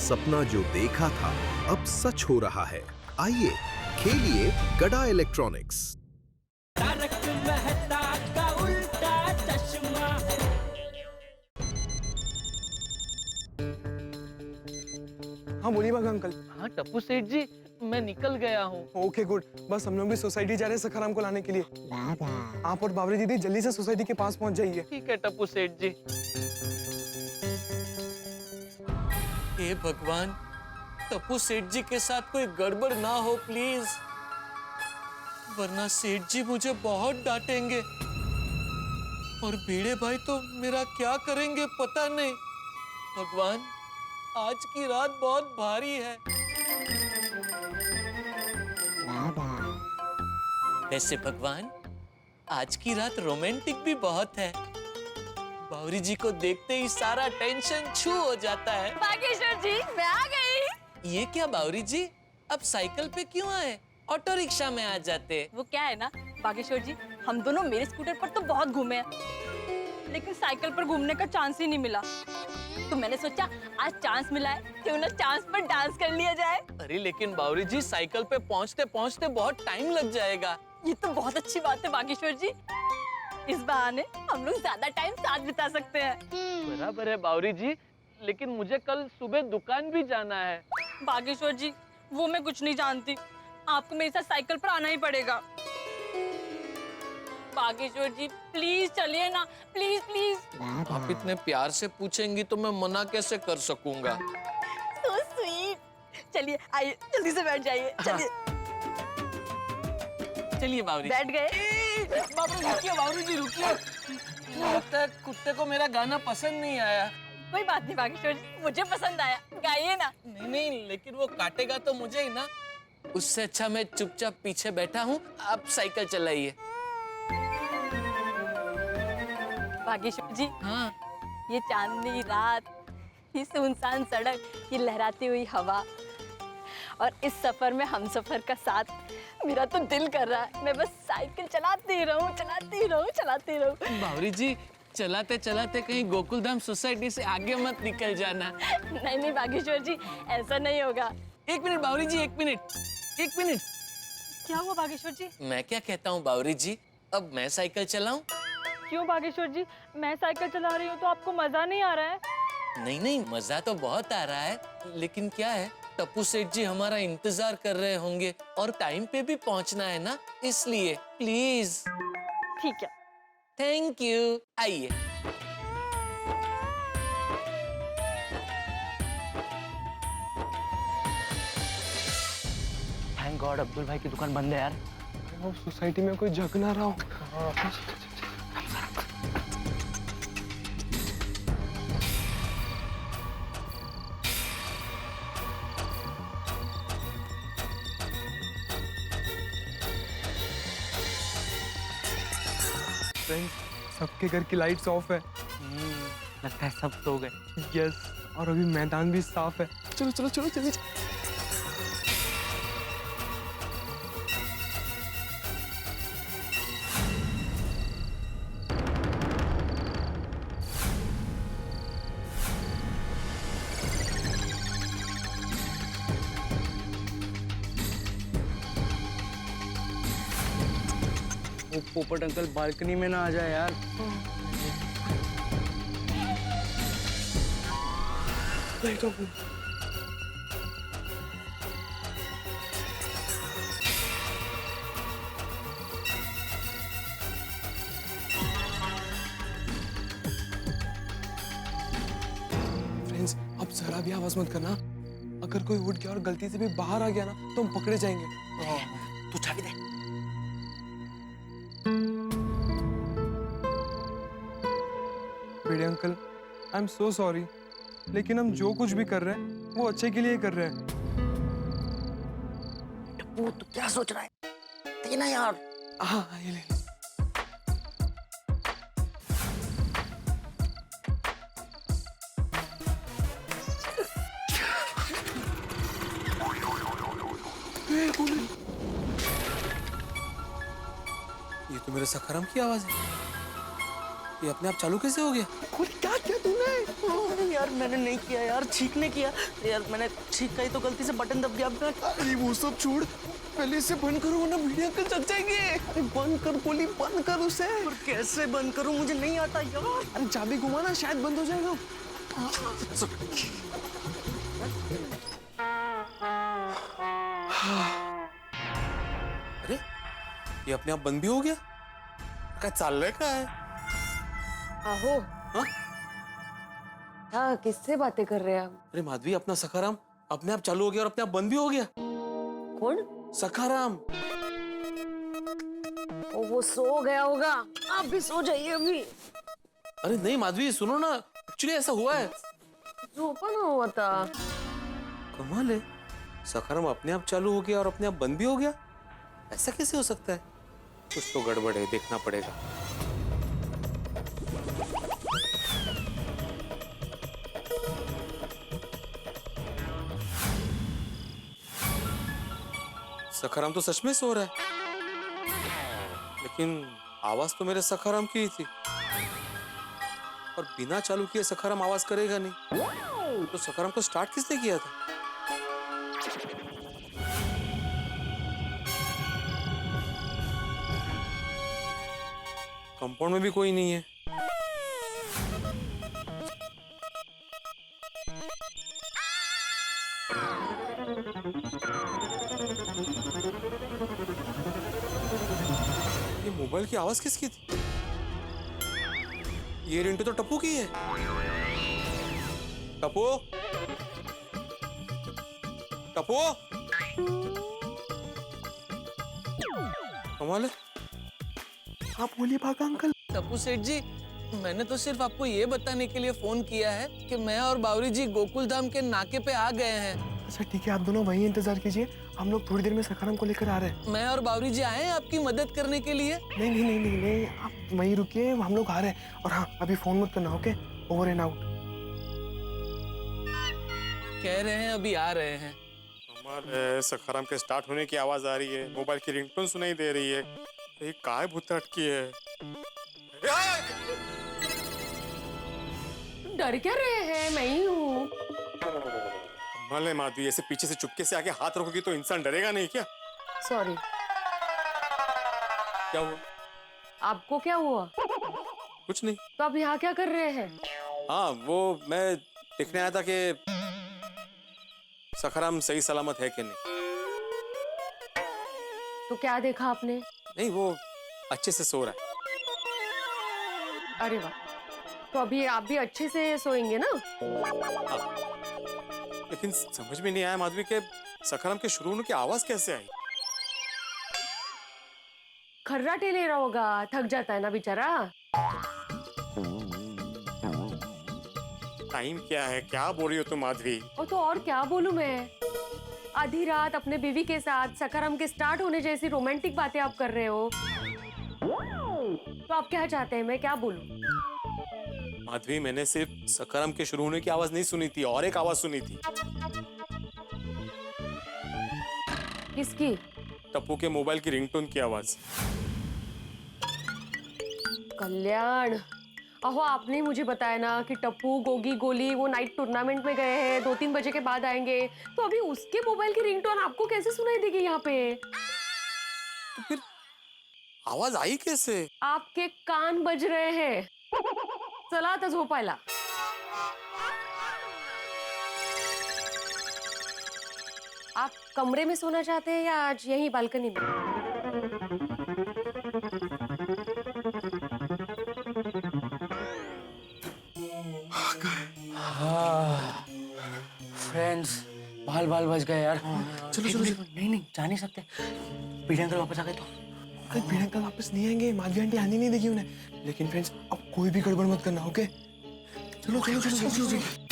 सपना जो देखा था अब सच हो रहा है। आइए खेलिए गड़ा इलेक्ट्रॉनिक्स। तारक मेहता का उल्टा चश्मा। हाँ बोलिए बाबा अंकल। हाँ टप्पू सेठ जी, मैं निकल गया हूँ। ओके गुड, बस हम लोग भी सोसाइटी जा रहे हैं सखाराम को लाने के लिए। आप और बाबरी दीदी जल्दी से सोसाइटी के पास पहुंच जाइए। ठीक है टप्पू सेठ जी। हे भगवान, टप्पू सेठ जी के साथ कोई गड़बड़ ना हो प्लीज, वरना सेठ जी मुझे बहुत डांटेंगे और भिड़े भाई तो मेरा क्या करेंगे पता नहीं। भगवान, आज की रात बहुत भारी है। वैसे भगवान, आज की रात रोमांटिक भी बहुत है। बावरी जी को देखते ही सारा टेंशन छू हो जाता है। बागेश्वर जी, मैं आ गई। ये क्या बावरी जी, अब साइकिल पे क्यों आए? ऑटो रिक्शा में आ जाते। वो क्या है ना बागेश्वर जी, हम दोनों मेरे स्कूटर पर तो बहुत घूमे हैं, लेकिन साइकिल पर घूमने का चांस ही नहीं मिला। तो मैंने सोचा आज चांस मिला है, क्यों ना चांस पर डांस कर लिया जाए। अरे लेकिन बावरी जी, साइकिल पे पहुँचते पहुँचते बहुत टाइम लग जाएगा। ये तो बहुत अच्छी बात है बागेश्वर जी, इस बहाने हम लोग ज्यादा टाइम साथ बिता सकते हैं। बराबर है बावरी जी, लेकिन मुझे कल सुबह दुकान भी जाना है। बागेश्वर जी, वो मैं कुछ नहीं जानती, आपको मेरे साथ साइकिल पर आना ही पड़ेगा। बागेश्वर जी प्लीज चलिए ना, प्लीज प्लीज। आप इतने प्यार से पूछेंगी तो मैं मना कैसे कर सकूंगा। So sweet। चलिए आइए, जल्दी से बैठ जाइए। चलिए चलिए बावरी। बैठ गए। रुकिए बावरी जी, रुकिए। लगता है कुत्ते को मेरा गाना पसंद नहीं आया। कोई बात नहीं बागेश्वर जी, मुझे पसंद आया, गाइए ना। नहीं नहीं, लेकिन वो काटेगा तो मुझे ही ना। उससे अच्छा मैं चुपचाप पीछे बैठा हूँ, आप साइकिल चलाइए। बागेश्वर जी, हाँ। ये चांदनी रात, ये सुनसान सड़क, ये लहराती हुई हवा और इस सफर में हम सफर का साथ, मेरा तो दिल कर रहा है मैं बस साइकिल चलाती रहूं, चलाती रहूं, चलाती रहूं। बावरी जी, चलाते चलाते कहीं गोकुलधाम सोसाइटी से आगे मत निकल जाना। नहीं नहीं बागेश्वर जी, ऐसा नहीं होगा। एक मिनट बावरी जी, एक मिनट। क्या हुआ बागेश्वर जी? मैं क्या कहता हूँ बावरी जी, अब मैं साइकिल चलाऊं? क्यों बागेश्वर जी, मैं साइकिल चला रही हूँ तो आपको मजा नहीं आ रहा है? नहीं नहीं, मजा तो बहुत आ रहा है, लेकिन क्या है, टप्पू सेठ जी हमारा इंतजार कर रहे होंगे और टाइम पे भी पहुंचना है ना, इसलिए प्लीज। ठीक है। Thank you. आइए। थैंक गॉड अब्दुल भाई की दुकान बंद है यार। वो सोसाइटी में कोई झक ना रहा हो। फ्रेंड्स, सबके घर की लाइट्स ऑफ है। लगता है सब सो गए। यस, और अभी मैदान भी साफ है। चलो चलो चलो जल्दी। वो पोपट अंकल बालकनी में ना आ जाए यार। लाइट ऑफ है। फ्रेंड्स, अब जरा भी आवाज मत करना। अगर कोई उठ गया और गलती से भी बाहर आ गया ना तो हम पकड़े जाएंगे। तू चाबी दे। बेड़े uncle, I am so sorry, लेकिन हम जो कुछ भी कर रहे हैं वो अच्छे के लिए कर रहे हैं। टप्पू तू क्या सोच रहा है? देना यार। हाँ ये ले। ये तो मेरे सखाराम की आवाज है। ये अपने आप चालू कैसे हो गया? खुद क्या किया तूने? यार मैंने नहीं किया यार, छींक ने किया यार, मैंने छींक का ही तो गलती से बटन दब गया। अरे वो सब छोड़, पहले इसे बंद करो वरना मीडिया अंकल जग जाएंगे। अरे बंद कर गोली, बंद कर उसे। पर कैसे बंद करूं, मुझे नहीं आता यार। अरे चाबी घुमाना, शायद बंद हो जाएगा। अरे ये अपने आप बंद भी हो गया? क्या चल रहा है? क्या है? आहो हाँ? हाँ, किससे बातें कर रहे हैं आप? अरे माधवी, अपना सखाराम अपने आप चालू हो गया और अपने आप बंद भी हो गया। कौन? सखाराम। वो सो गया होगा, आप भी सो जाइए अभी। अरे नहीं माधवी, सुनो ना, एक्चुअली ऐसा हुआ है। जो ओपन हुआ था। कमाल है, सखाराम अपने आप चालू हो गया और अपने आप बंद भी हो गया। ऐसा कैसे हो सकता है? कुछ तो गड़बड़ है, देखना पड़ेगा। सखाराम तो सच में सो रहा है, लेकिन आवाज तो मेरे सखाराम की ही थी और बिना चालू किए सखाराम आवाज करेगा नहीं। तो सखाराम को स्टार्ट किसने किया था? कंपाउंड में भी कोई नहीं है। ये मोबाइल की आवाज किसकी थी? ये रिंटू तो टप्पू की है। टप्पू, टप्पू, कमाल है। आप बोलिए भागा अंकल। टप्पू सेठ जी, मैंने तो सिर्फ आपको ये बताने के लिए फोन किया है कि मैं और बावरी जी गोकुल धाम के नाके पे आ गए हैं। अच्छा ठीक है, आप दोनों वहीं इंतजार कीजिए, हम लोग थोड़ी देर में सखाराम को लेकर आ रहे हैं। मैं और बावरी जी आए हैं आपकी मदद करने के लिए। नहीं नहीं नहीं नहीं नहीं, आप वहीं रुकिए, हम लोग आ रहे हैं। और हाँ, अभी फोन मत करना, ओके? Over and out. कह रहे हैं अभी आ रहे हैं। कमाल है, सखाराम के स्टार्ट होने की आवाज आ रही है, मोबाइल की रिंगटोन सुनाई दे रही है। ये काय भूत अटकी है? डर क्या रहे हैं, मैं ही हूँ। कमाल है माधवी, ऐसे पीछे से चुपके से आके हाथ रखोगी तो इंसान डरेगा नहीं क्या? सॉरी। क्या हुआ? आपको क्या हुआ? कुछ नहीं। तो आप यहाँ क्या कर रहे हैं? हाँ, वो मैं देखने आया था कि सखाराम सही सलामत है कि नहीं। तो क्या देखा आपने? नहीं, वो अच्छे से सो रहा है। अरे वाह, तो अभी आप भी अच्छे से सोएंगे ना? लेकिन समझ में नहीं आया माधवी के सखाराम के शुरू होने की आवाज कैसे आई? खर्राटे ले रहा होगा, थक जाता है ना बेचारा। टाइम क्या है, क्या बोल रही हो तुम माधवी? तो और क्या बोलूं मैं? आधी रात अपने बीवी के साथ सखाराम के स्टार्ट होने जैसी रोमांटिक बातें आप कर रहे हो। तो आप क्या चाहते हैं, मैं क्या बोलूं? माधवी, मैंने सिर्फ सखाराम के शुरू होने की आवाज नहीं सुनी थी, और एक आवाज सुनी थी। किसकी? टप्पू के मोबाइल की रिंगटोन की आवाज। कल्याण, अहो आपने मुझे बताया ना कि टप्पू गोगी गोली वो नाइट टूर्नामेंट में गए हैं, 2-3 बजे के बाद आएंगे। तो अभी उसके मोबाइल की रिंगटोन आपको कैसे सुनाई देगी यहाँ पे? तो फिर आवाज आई कैसे? आपके कान बज रहे हैं। चला आता झोपायला। आप कमरे में सोना चाहते हैं या आज यहीं बालकनी में? फ्रेंड्स, बाल बाल बच गए यार। चलो चलो चलो। नहीं नहीं, जा नहीं सकते। पीढ़ी अंकल वापस आ गए तो? अरे भीड़ अंकल वापस नहीं आएंगे, माधवी आंटी आने नहीं देगी उन्हें। लेकिन फ्रेंड्स, अब कोई भी गड़बड़ मत करना, ओके? चलो चलो चलो चलो चलो।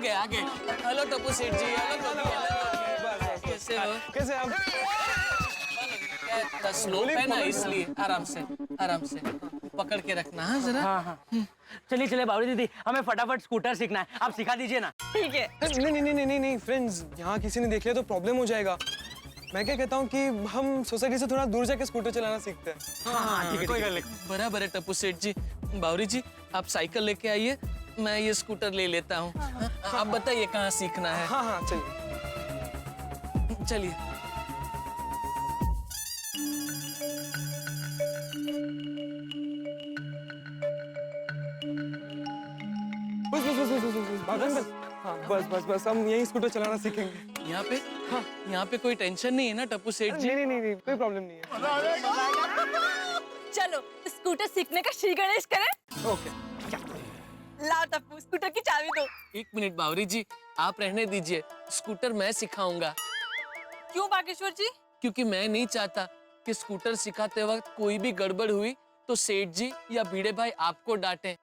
आ गए। हेलो टप्पू सेठ जी, हेलो गोगी, कैसे हो? कैसे आप? स्लो पे ना, इसलिए आराम से पकड़ के रखना। हाँ जरा। हाँ। चलिए चलिए बाबूजी दीदी, हमें फटाफट स्कूटर सीखना है, आप सिखा दीजिए ना। ठीक है। नहीं फ्रेंड्स, यहाँ किसी ने देख लिया तो प्रॉब्लम हो जाएगा। मैं क्या कहता हूँ कि हम सोसाइटी से थोड़ा दूर जाके स्कूटर चलाना सीखते हैं। हाँ ठीक है, कोई गल नहीं। बराबर है टप्पू सेठ जी। बावरी जी, आप साइकिल लेके आइए, मैं ये स्कूटर ले लेता हूँ। आप बताइए कहाँ सीखना है। हाँ चलिए। चलिए। बस हाँ बस हम यही स्कूटर चलाना सीखेंगे। यहाँ पे कोई टेंशन नहीं है ना टप्पू सेठ जी? नहीं कोई प्रॉब्लम नहीं है। चलो स्कूटर सीखने का श्री गणेश करें। ओके। लाओ टप्पू, स्कूटर की चाबी दो। 1 मिनट बावरी जी, आप रहने दीजिए, स्कूटर मैं सिखाऊंगा। क्यों बागेश्वर जी? क्योंकि मैं नहीं चाहता कि स्कूटर सिखाते वक्त कोई भी गड़बड़ हुई तो सेठ जी या भिड़े भाई आपको डांटे।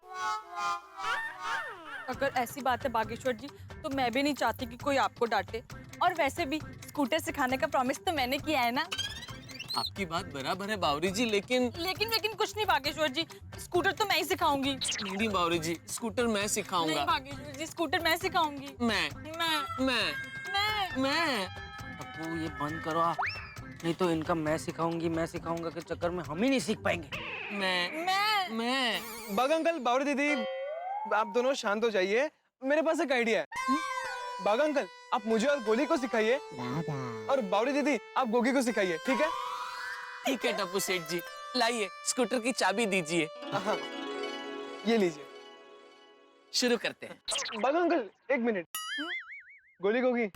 अगर ऐसी बात है बागेश्वर जी, तो मैं भी नहीं चाहती कि कोई आपको डांटे। और वैसे भी स्कूटर सिखाने का प्रॉमिस तो मैंने किया है ना। आपकी बात बराबर है बावरी जी, लेकिन कुछ नहीं बागेश्वर जी, स्कूटर तो मैं ही सिखाऊंगी। नहीं बावरी जी, स्कूटर मैं नहीं सिखाऊंगा। बागेश्वर जी, स्कूटर मैं सिखाऊंगी। मैं टप्पू ये बंद करो आप, नहीं तो इनका मैं सिखाऊंगा के चक्कर में हम ही नहीं सीख पाएंगे। मैं बाग अंकल, बावरी दीदी, आप दोनों शांत हो जाइए। मेरे पास एक आइडिया है। बाग अंकल, आप मुझे और गोली को सिखाइए, और बावरी दीदी आप गोगी को सिखाइए, ठीक है? ठीक है टप्पू सेठ जी, लाइए स्कूटर की चाबी दीजिए। हाँ, ये लीजिए। शुरू करते हैं। बाग अंकल 1 मिनट। गोली गोगी।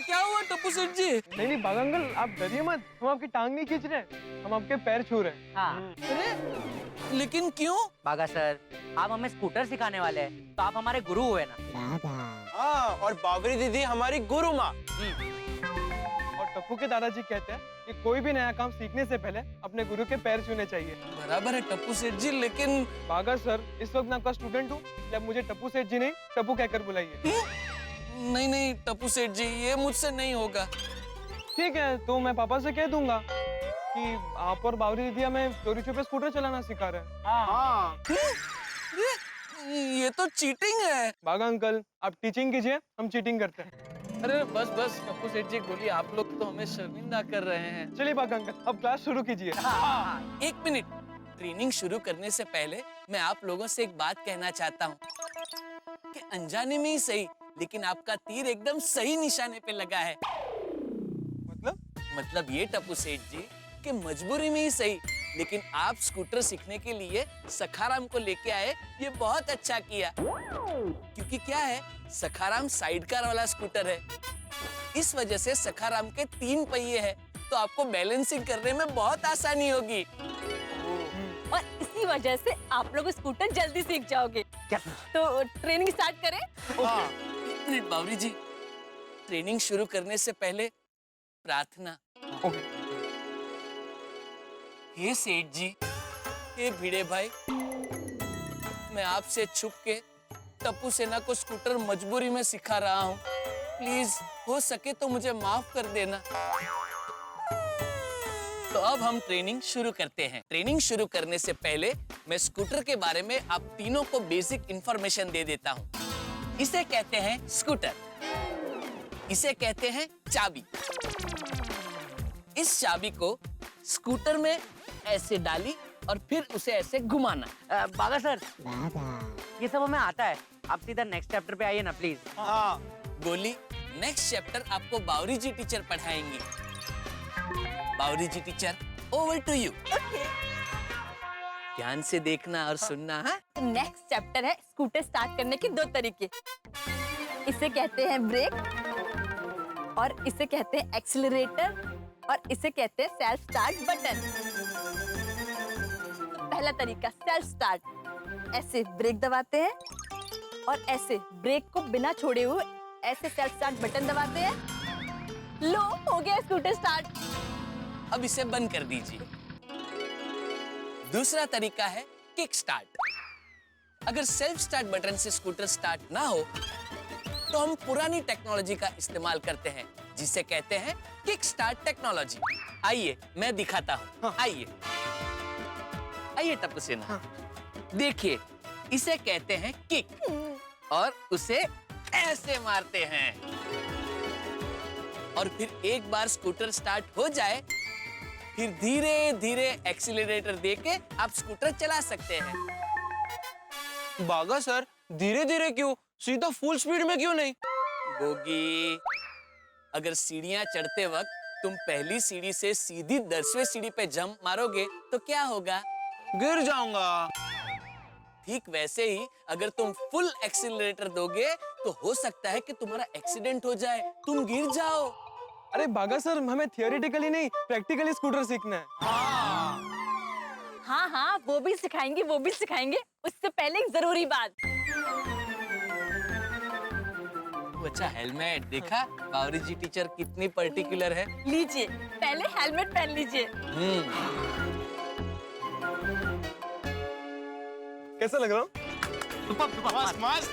क्या हुआ टप्पू सेठ जी? नहीं बाग अंकल, आप डरिए मत, हम आपकी टांग नहीं खींच रहे, हम आपके पैर छू रहे हैं। हाँ। अरे लेकिन क्यों? बागा सर, आप हमें स्कूटर सिखाने वाले हैं, तो आप हमारे गुरु हुए ना। हाँ, और बावरी दीदी हमारी गुरु माँ। और टप्पू के दादाजी कहते हैं कि कोई भी नया काम सीखने से पहले अपने गुरु के पैर छूने चाहिए। बराबर है टप्पू सेठ जी, लेकिन बागा सर, इस वक्त मैं आपका स्टूडेंट हूँ, इसलिए आप मुझे टप्पू सेठ जी नहीं टप्पू कहकर बुलाइए। नहीं टप्पू सेठ जी, ये मुझसे नहीं होगा। ठीक है, तो मैं पापा से कह दूंगा कि आप और बावरी दीदी हमें चोरी छुपे स्कूटर चलाना सिखा रहे हैं। हाँ। ये तो चीटिंग है। बागा अंकल, आप टीचिंग कीजिए, हम चीटिंग करते हैं। अरे बस टप्पू सेठ जी, गोली आप लोग तो हमें शर्मिंदा कर रहे हैं। चलिए बागा अंकल, अब क्लास शुरू कीजिए। 1 मिनट, ट्रेनिंग शुरू करने से पहले मैं आप लोगों से एक बात कहना चाहता हूँ कि अनजाने में ही सही, लेकिन आपका तीर एकदम सही निशाने पे लगा है। मतलब ये टप्पू सेठ जी कि मजबूरी में ही सही, लेकिन आप स्कूटर सीखने के लिए सखाराम को लेके आए, ये बहुत अच्छा किया। क्योंकि क्या है, सखाराम साइड कार वाला स्कूटर है, इस वजह से सखाराम के 3 पहिए हैं, तो आपको बैलेंसिंग करने में बहुत आसानी होगी। और इसी वजह से आप लोग स्कूटर जल्दी सीख जाओगे। तो ट्रेनिंग स्टार्ट करें? 1 मिनट बावरी जी, ट्रेनिंग शुरू करने से पहले प्रार्थना। हे सेठ जी, हे भिड़े भाई, मैं आपसे छुप के टप्पू सेना को स्कूटर मजबूरी में सिखा रहा हूँ, प्लीज हो सके तो मुझे माफ कर देना। तो अब हम ट्रेनिंग शुरू करते हैं। ट्रेनिंग शुरू करने से पहले मैं स्कूटर के बारे में आप तीनों को बेसिक इंफॉर्मेशन दे देता हूँ। इसे कहते हैं स्कूटर, इसे कहते हैं चाबी। इस चाबी को स्कूटर में ऐसे डाली और फिर उसे ऐसे घुमाना। बागा सर, ये सब हमें आता है, आप सीधा नेक्स्ट चैप्टर पे आइए ना प्लीज। हाँ। गोली, नेक्स्ट चैप्टर आपको बावरी जी टीचर पढ़ाएंगी। Bawri ji teacher, over to you. ध्यान से देखना और सुनना। हाँ, नेक्स्ट चैप्टर है स्कूटर स्टार्ट करने के 2 तरीके। इसे कहते हैं ब्रेक, और इसे कहते हैं एक्सीलरेटर, और इसे कहते हैं सेल्फ स्टार्ट बटन। पहला तरीका सेल्फ स्टार्ट, ऐसे ब्रेक दबाते हैं और ऐसे ब्रेक को बिना छोड़े हुए ऐसे सेल्फ स्टार्ट बटन दबाते हैं। लो, हो गया स्कूटर स्टार्ट। अब इसे बंद कर दीजिए। दूसरा तरीका है किक स्टार्ट। अगर सेल्फ स्टार्ट बटन से स्कूटर स्टार्ट ना हो तो हम पुरानी टेक्नोलॉजी का इस्तेमाल करते हैं, जिसे कहते हैं किक स्टार्ट टेक्नोलॉजी। आइए मैं दिखाता हूँ। आइए आइए टप्पू सेना, देखिए इसे कहते हैं किक और उसे ऐसे मारते हैं और फिर एक बार स्कूटर स्टार्ट हो जाए फिर धीरे धीरे एक्सीलरेटर देके आप स्कूटर चला सकते हैं। बागा सर, धीरे धीरे क्यों, सीधा फुल स्पीड में क्यों नहीं? गोगी, अगर सीढ़ियां चढ़ते वक्त तुम पहली सीढ़ी से सीधी 10वें सीढ़ी पे जंप मारोगे तो क्या होगा? गिर जाऊंगा। ठीक वैसे ही अगर तुम फुल एक्सीलरेटर दोगे तो हो सकता है कि तुम्हारा एक्सीडेंट हो जाए, तुम गिर जाओ। अरे बागा सर, हमें थियोरेटिकली नहीं प्रैक्टिकली स्कूटर सीखना है। हाँ हाँ, वो भी सिखाएंगे, वो भी सिखाएंगे। उससे पहले एक जरूरी बात। अच्छा हेलमेट देखा? बावरी जी टीचर कितनी पर्टिकुलर है। लीजिए, पहले हेलमेट पहन लीजिए। कैसा लग रहा हूँ? मस्त।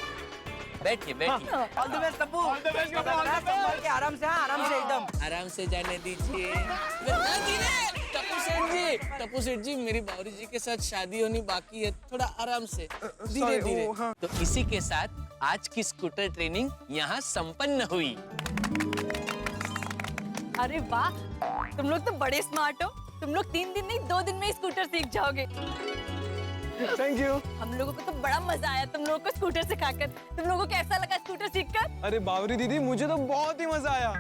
बैठिए बैठिए। All the best Tappu. All the best संभाल के, आराम से, हाँ, आराम से एकदम। आराम से जाने दीजिए। टप्पू सेठ जी, मेरी बावरी जी के साथ शादी होनी बाकी है, थोड़ा आराम से, धीरे धीरे। तो इसी के साथ आज की स्कूटर ट्रेनिंग यहाँ संपन्न हुई। अरे वाह, तुम लोग तो बड़े स्मार्ट हो। तुम लोग 3 दिन नहीं 2 दिन में ही स्कूटर सीख जाओगे। Thank you. हम लोगों को तो बड़ा मजा आया तुम लोगों को स्कूटर सिखाकर। तुम लोगों को कैसा लगा स्कूटर सीखकर? अरे बावरी दीदी, मुझे तो बहुत ही मजा आया।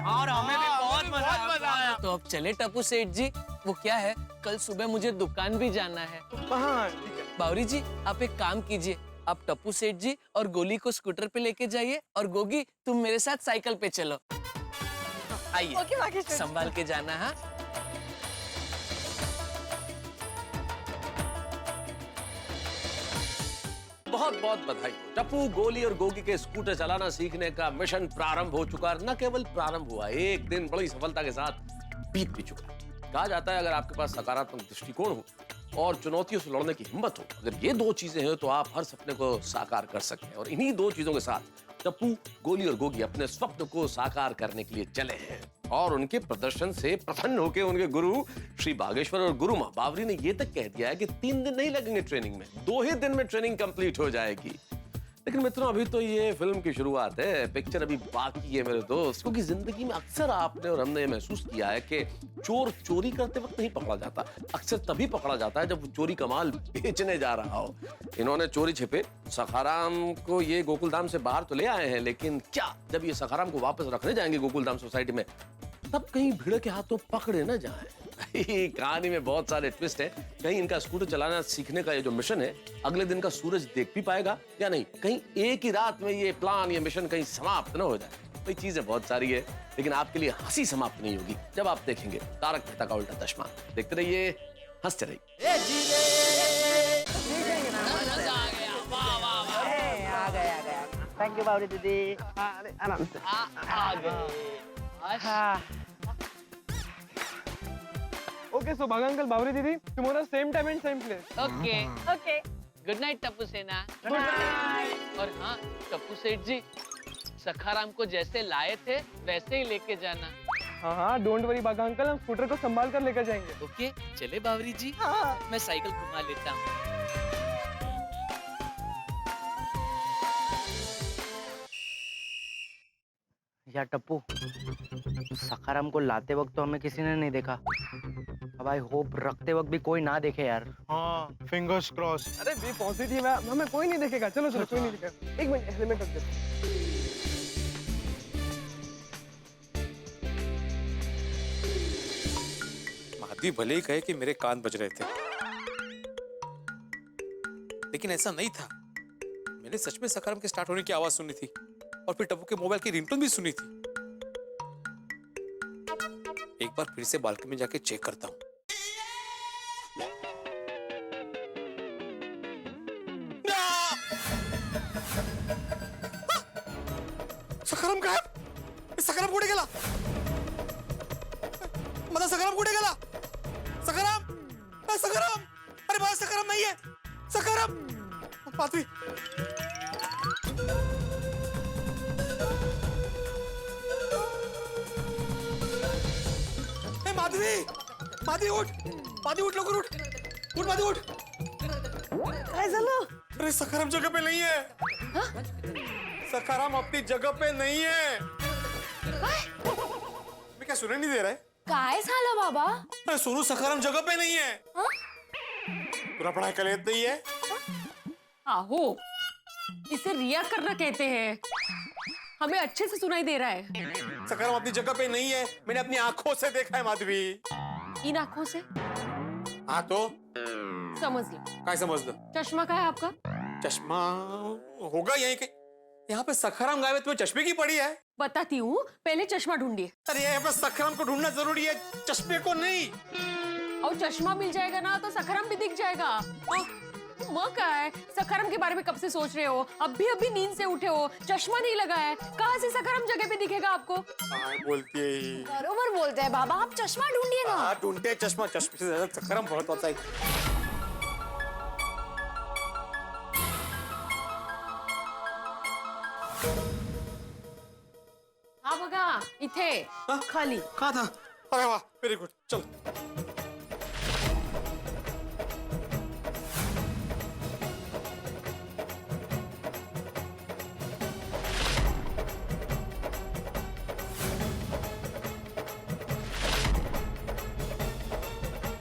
और हमें भी बहुत मजा आया। तो अब चले टप्पू सेठ जी। वो क्या है, कल सुबह मुझे दुकान भी जाना है। हाँ ठीक है। बावरी जी, आप एक काम कीजिए, आप टप्पू सेठ जी और गोली को स्कूटर पे लेके जाइए और गोगी तुम मेरे साथ साइकिल पे चलो। आइए, ओके बाकी संभाल के जाना। हाँ बहुत बहुत बधाई। टप्पू, गोली और गोगी के स्कूटर चलाना सीखने का मिशन प्रारंभ हो चुका। न केवल प्रारंभ हुआ, एक दिन बड़ी सफलता के साथ बीत भी चुका। कहा जाता है अगर आपके पास सकारात्मक दृष्टिकोण हो और चुनौतियों से लड़ने की हिम्मत हो, अगर ये 2 चीजें हैं तो आप हर सपने को साकार कर सकते हैं। और इन्हीं 2 चीजों के साथ टप्पू, गोली और गोगी अपने स्वप्न को साकार करने के लिए चले हैं। और उनके प्रदर्शन से प्रसन्न होकर उनके गुरु श्री बागेश्वर और गुरु माँ बावरी ने ये तक कह दिया है कि 3 दिन नहीं लगेंगे ट्रेनिंग में, 2 ही दिन में ट्रेनिंग कंप्लीट हो जाएगी। लेकिन मित्रों, अभी तो ये फिल्म की शुरुआत है, पिक्चर अभी बाकी है मेरे दोस्त। क्योंकि जिंदगी में अक्सर आपने और हमने ये महसूस किया है कि चोर चोरी करते वक्त नहीं पकड़ा जाता, अक्सर तभी पकड़ा जाता है जब वो चोरी का माल बेचने जा रहा हो। इन्होंने चोरी छिपे सखाराम को ये गोकुलधाम से बाहर तो ले आए हैं, लेकिन क्या जब ये सखाराम को वापस रखने जाएंगे गोकुलधाम सोसाइटी में, तब कहीं भीड़ के हाथों पकड़े न जाए। कहानी में बहुत सारे ट्विस्ट हैं। कहीं इनका स्कूटर चलाना सीखने का ये जो मिशन है अगले दिन का सूरज देख भी पाएगा या नहीं, कहीं एक ही रात में ये प्लान, ये मिशन कहीं समाप्त न हो जाए। कोई चीजें बहुत सारी है, लेकिन आपके लिए हंसी समाप्त नहीं होगी जब आप देखेंगे तारक मेहता का उल्टा चश्मा। देखते रहिए, हंसते रहिए। आ गया। थैंक यू बावरी दीदी। आराम से। ओके, सो बागा अंकल, बावरी दीदी, tomorrow same time and same place. Okay. Okay. Good night Tappu सेना। और हाँ टप्पू सेठ जी, सखाराम को जैसे लाए थे वैसे ही लेके जाना। हाँ हाँ, डोंट वरी बागा अंकल, हम स्कूटर को संभाल कर लेकर जाएंगे। ओके, चले बावरी जी। मैं साइकिल घुमा लेता हूँ। यार टप्पू, सखाराम को लाते वक्त तो हमें किसी ने नहीं देखा। अब आई होप रखते वक्त भी कोई ना देखे यार। हाँ, फिंगर्स क्रॉस। अरे बी पॉजिटिव है, हमें कोई नहीं देखेगा। चलो चलो, कोई नहीं देखेगा। 1 मिनट, हेलमेट रख दे। महादेव भले ही कहे कि मेरे कान बज रहे थे, लेकिन ऐसा नहीं था। मैंने सच में सखाराम के स्टार्ट होने की आवाज सुनी थी और फिर टप्पू के मोबाइल की रिंगटोन भी सुनी थी। एक बार फिर से बालकनी में जाके चेक करता हूं। सखाराम गायब। सखाराम कुठे गेला? माझा सखाराम कुठे गेला? सखाराम, सखाराम, अरे बाबा सखाराम नहीं है, सखाराम। माधवी, माधवी, माधवी उठ, माधवी उठ, लवकर उठ, उठ माधवी उठ। काय झालं? अरे सखाराम जगह पे नहीं है। सखाराम अपनी जगह पे नहीं है। मैं क्या सुनाई नहीं दे रहा है? काय झालं बाबा? अरे सोनू सखाराम जगह पे नहीं है। पूरा पढ़ाई कर लेते ही है। आहो, इसे रिया करना कहते हैं। हमें अच्छे से सुनाई दे रहा है। सखाराम अपनी जगह पे नहीं है, मैंने अपनी आंखों से देखा है माधवी। इन आंखों से? हाँ तो समझ लो। क्या समझ लो? चश्मा का है आपका? चश्मा होगा यहीं के। यहाँ पे सखाराम गायब है, तुम्हें चश्मे की पड़ी है। बताती हूँ, पहले चश्मा ढूंढिए। अरे यहाँ पे सखाराम को ढूंढना जरूरी है, चश्मे को नहीं। और चश्मा मिल जाएगा ना तो सखाराम भी दिख जाएगा। मग काय, सखाराम के बारे में कब से सोच रहे हो? अभी नींद से उठे हो, चश्मा नहीं लगा है, कहाँ से सखाराम जगह पे दिखेगा आपको? बोलती है बरोबर बोलते हैं बाबा, आप चश्मा ढूंढिए ना। हाँ ढूंढते चश्मा, चश्मे से ज्यादा सखाराम बहुत होता है। हा बघा इथे खाली। कहाँ था? अरे वाह, वेरी गुड, चलो।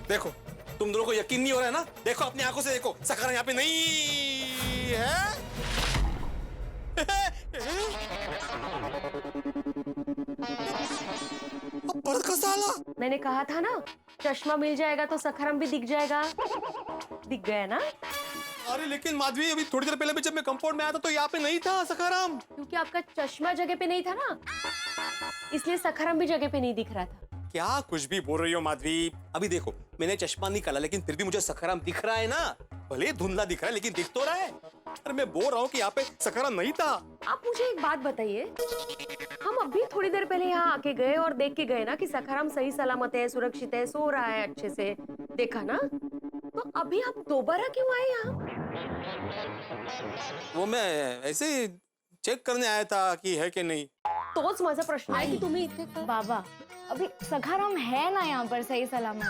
देखो, तुम दोनों को यकीन नहीं हो रहा है ना? देखो अपनी आंखों से देखो, सखाराम यहाँ पे नहीं है। पर्द का साला। मैंने कहा था ना, चश्मा मिल जाएगा तो सखाराम भी दिख जाएगा। दिख गया ना? अरे लेकिन माधवी, अभी थोड़ी देर पहले भी जब मैं कंपाउंड में आया था तो यहाँ पे नहीं था सखाराम। क्योंकि आपका चश्मा जगह पे नहीं था ना, इसलिए सखाराम भी जगह पे नहीं दिख रहा था। क्या कुछ भी बोल रही हो माधवी? अभी देखो, मैंने चश्मा निकाला लेकिन फिर भी मुझे सखाराम दिख रहा है ना। भले धुंधला दिख रहा है लेकिन दिख तो रहा है। अरे मैं बोल रहा हूँ कि यहाँ पे सखाराम नहीं था। आप मुझे एक बात बताइए, हम अभी थोड़ी देर पहले यहाँ आके गए और देख के गए ना कि सखाराम सही सलामत है, सुरक्षित है, सो रहा है अच्छे से, देखा ना? तो अभी आप दोबारा क्यों आए यहाँ? वो मैं ऐसे चेक करने आया था कि है कि नहीं। तोच माझा प्रश्न आहे की तुम्ही इथे का? बाबा अभी सखाराम है ना यहाँ पर सही सलामत,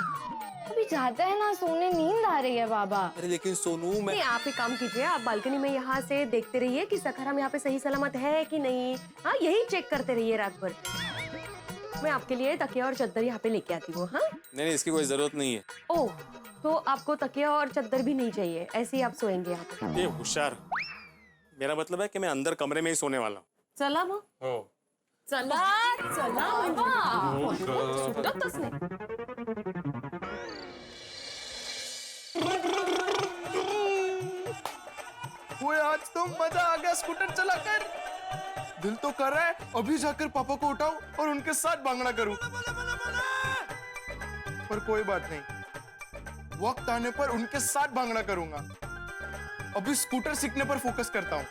अभी जाते हैं ना, सोने नींद आ रही है बाबा। अरे लेकिन सोनू, मैं नहीं, आप एक काम कीजिए, आप बालकनी में यहाँ से देखते रहिए कि सखाराम यहाँ पे सही सलामत है कि नहीं। हाँ, यही चेक करते रहिए रात भर। मैं आपके लिए तकिया और चद्दर यहाँ पे लेके आती हूँ। हाँ नहीं, इसकी कोई जरूरत नहीं है। ओह, तो आपको तकिया और चद्दर भी नहीं चाहिए, ऐसे ही आप सोएंगे यहाँ पे? ये होशियार, मेरा मतलब है कि मैं अंदर कमरे में ही सोने वाला हूँ। चला मग, चला चला बाबा, सुटतच नाही। ओए आज तो मजा आ गया स्कूटर चलाकर। दिल तो कर रहा है अभी जाकर पापा को उठाऊं और उनके साथ भांगड़ा करूं, पर कोई बात नहीं, वक्त आने पर उनके साथ भांगड़ा करूंगा। अभी स्कूटर सीखने पर फोकस करता हूं।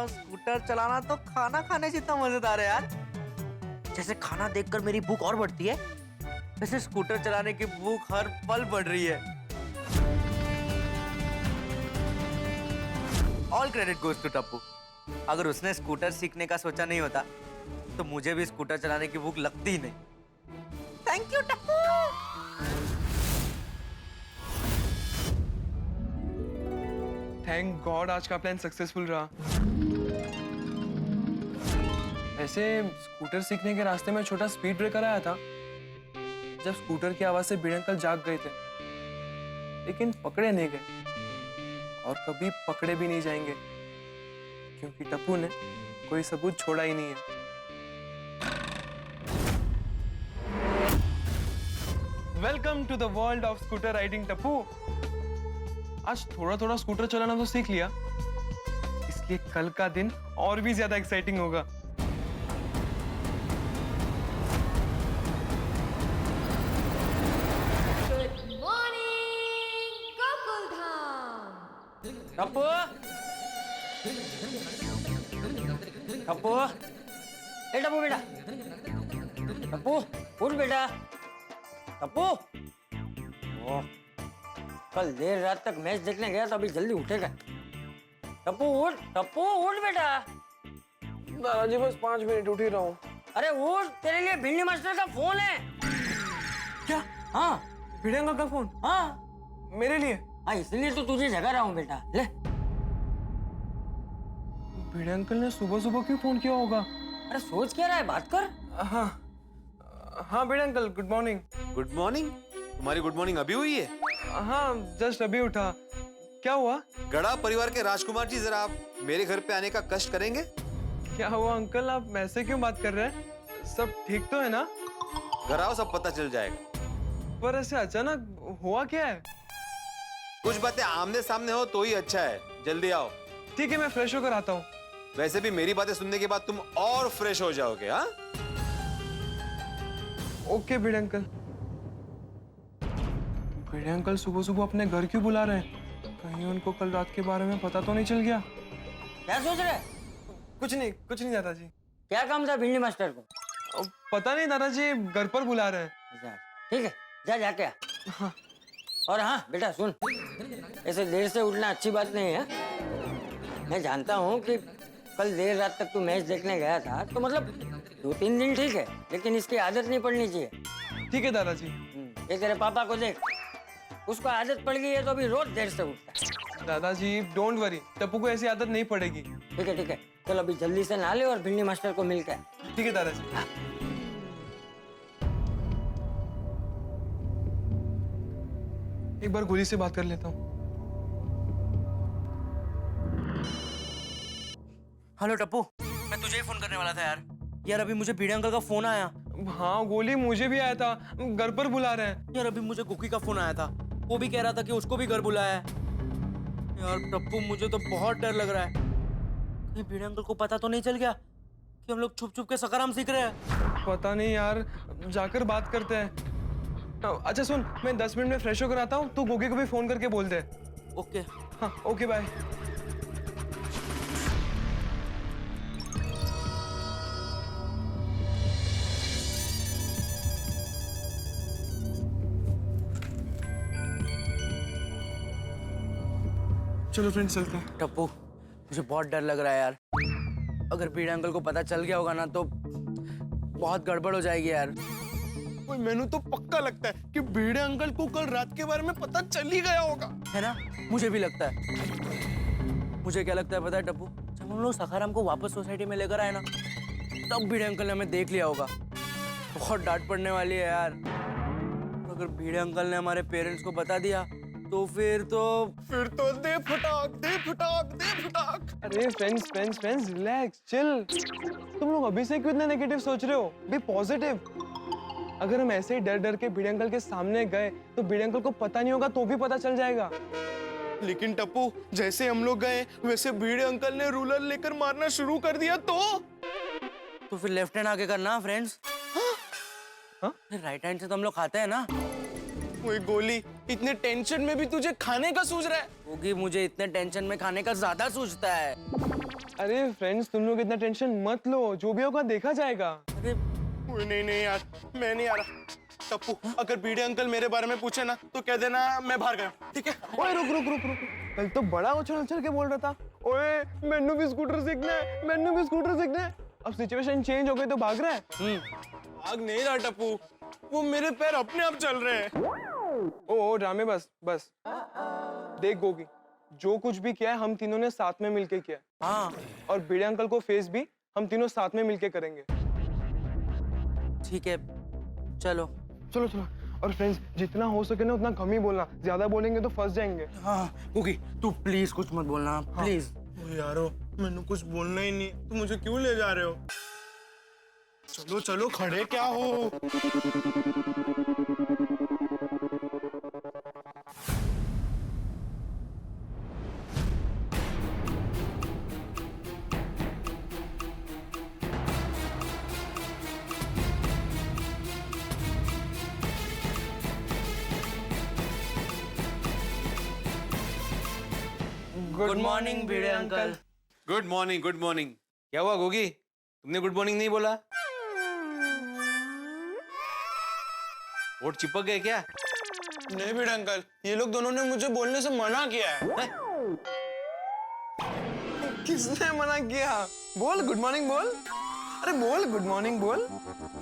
स्कूटर चलाना तो खाना खाने जितना मजेदार है यार। जैसे खाना देखकर मेरी भूख और बढ़ती है, वैसे स्कूटर चलाने की भूख हर पल बढ़ रही है। All credit goes to Tappu. अगर उसने स्कूटर सीखने का सोचा नहीं होता तो मुझे भी स्कूटर चलाने की भूख लगती ही नहीं। Thank you Tappu. Thank God आज का प्लान सक्सेसफुल रहा। ऐसे स्कूटर सीखने के रास्ते में छोटा स्पीड ब्रेकर आया था, जब स्कूटर की आवाज से भिड़े अंकल जाग गए थे, लेकिन पकड़े नहीं गए और कभी पकड़े भी नहीं जाएंगे, क्योंकि टप्पू ने कोई सबूत छोड़ा ही नहीं है। Welcome to the world of scooter riding Tappu. आज थोड़ा थोड़ा स्कूटर चलाना तो सीख लिया, इसलिए कल का दिन और भी ज्यादा एक्साइटिंग होगा। Good morning Gokuldham. टप्पू, टप्पू, ए टप्पू बेटा, टप्पू उठ बेटा, टप्पू। ओह, कल देर रात तक मैच देखने गया तो अभी जल्दी उठेगा। टप्पू उठ बेटा। दादाजी बस 5 मिनट उठ ही रहा हूँ। अरे उठ, तेरे लिए भिंडी मास्टर का फोन है। क्या? हाँ भिड़े अंकल का फोन? हाँ मेरे लिए? हाँ, इसलिए तो तुझे जगा रहा हूँ बेटा। ले। भिड़े अंकल ने सुबह सुबह क्यों फोन किया होगा? अरे सोच क्या रहा है, बात कर। हाँ Bhide uncle, good morning. Good morning. तुम्हारी गुड मॉर्निंग अभी हुई है? हाँ, जस्ट अभी उठा। क्या हुआ? गड़ा परिवार के राजकुमार जी, जरा आप मेरे घर पे आने का कष्ट करेंगे? क्या हुआ अंकल, आप ऐसे क्यों बात कर रहे हैं? सब ठीक तो है ना? घर आओ, सब पता चल जाएगा। पर ऐसे अचानक हुआ क्या है? कुछ बातें आमने सामने हो तो ही अच्छा है। जल्दी आओ। ठीक है, मैं फ्रेश होकर आता हूँ। वैसे भी मेरी बातें सुनने के बाद तुम और फ्रेश हो जाओगे। हाँ, ओके भिड़े अंकल। भिड़े अंकल सुबह सुबह अपने घर क्यों बुला रहे हैं? कहीं उनको कल रात के बारे में पता तो नहीं चल गया? क्या सोच रहे? कुछ नहीं दादाजी। क्या काम था भिंडी मास्टर को? पता नहीं दादाजी, घर पर बुला रहे हैं। ठीक है, जा जाके आ। हाँ। और हाँ बेटा सुन, ऐसे देर से उठना अच्छी बात नहीं है। मैं जानता हूँ कि कल देर रात तक तू मैच देखने गया था, तो मतलब 2-3 दिन ठीक है, लेकिन इसकी आदत नहीं पड़नी चाहिए। ठीक है दादाजी। ये तेरे पापा को देख, उसको आदत पड़ गई है तो अभी रोज देर से उठता है। दादाजी डोंट वरी, टप्पू को ऐसी आदत नहीं पड़ेगी। ठीक है, चलो अभी जल्दी से नहा ले और भिंडी मास्टर को मिल के। ठीक है दादाजी। एक बार गोली से बात कर लेता हूँ। हेलो टप्पू, मैं तुझे ही फोन करने वाला था यार अभी मुझे भिड़े अंकल का फोन आया। हाँ गोली, मुझे भी आया था, घर पर बुला रहे हैं। यार अभी मुझे कुकी का फोन आया था, वो भी कह रहा था कि उसको भी घर बुलाया है। यार टप्पू, मुझे तो बहुत डर लग रहा है। कहीं भिड़े अंकल को पता तो नहीं चल गया कि हम लोग छुप छुप के सकाराम सीख रहे हैं? पता नहीं यार, जाकर बात करते हैं। अच्छा सुन, मैं 10 मिनट में फ्रेश होकर आता हूँ, तू गोगी को भी फोन करके बोल दे। ओके। हाँ ओके, बाय। चलो फ्रेंड्स, चलते हैं। टप्पू, मुझे बहुत डर लग रहा है यार। अगर भिड़े अंकल को पता चल गया होगा ना तो बहुत गड़बड़ हो जाएगी यार। मैंने तो पक्का लगता है कि भिड़े अंकल को कल रात के बारे में पता चल ही गया होगा, है ना? मुझे भी लगता है। मुझे क्या लगता है पता है टप्पू, जब हम लोग सखाराम को वापस सोसाइटी में लेकर आए ना, तब भिड़े अंकल ने हमें देख लिया होगा। बहुत डांट पड़ने वाली है यार। अगर भिड़े अंकल ने हमारे पेरेंट्स को बता दिया तो फिर दे फटाक। अरे फ्रेंड्स रिलैक्स, चिल। तुम लोग अभी से क्यों इतना नेगेटिव सोच रहे हो? Be positive. अगर हम ऐसे ही डर डर के भिड़े अंकल के सामने गए तो भिड़े अंकल को पता नहीं होगा, तो भी पता चल जाएगा। लेकिन टप्पू, जैसे हम लोग गए वैसे भिड़े अंकल ने रूलर लेकर मारना शुरू कर दिया तो फिर लेफ्ट हैंड आगे करना फ्रेंड्स। हाँ? फिर राइट हैंड से तो हम लोग खाते हैं ना। वही गोली, इतने टेंशन में भी तुझे खाने का सूझ रहा है? क्योंकि मुझे इतने टेंशन में खाने का ज्यादा सूझता है। अरे फ्रेंड्स, तुम लोग इतना टेंशन मत लो, जो भी होगा देखा जाएगा। अरे नहीं यार, मैं नहीं आ रहा। टप्पू, अगर भिड़े अंकल मेरे बारे में पूछे ना तो कह देना मैं बाहर गया, ठीक है? ओए रुक। कल तो बड़ा उछल के बोल रहा था, ओए मैनू भी स्कूटर सीखना है। अब सिचुएशन चेंज हो गई तो भाग रहा है। भाग नहीं रहा टप्पू, वो मेरे पैर अपने आप चल रहे हैं। ओ ड्रामे, बस। देख गोगी, जो कुछ भी किया है हम तीनों ने साथ में मिलके किया। हाँ, और भिड़े अंकल को फेस भी हम तीनों साथ में मिलके करेंगे। ठीक है, चलो। और फ्रेंड्स, जितना हो सके ना उतना कम ही बोलना, ज्यादा बोलेंगे तो फंस जाएंगे। हाँ कुकी, तू प्लीज कुछ मत बोलना, प्लीज। यारो, मैंने कुछ बोलना ही नहीं, तुम मुझे क्यों ले जा रहे हो? चलो खड़े क्या हो? Good morning Bhide uncle. Good morning, good morning. क्या हुआ गोगी, तुमने गुड मॉर्निंग नहीं बोला? वोट चिपक गए क्या? नहीं भिड़े अंकल, ये लोग दोनों ने मुझे बोलने से मना किया है। किसने मना किया? बोल गुड मॉर्निंग बोल। अरे बोल गुड मॉर्निंग बोल।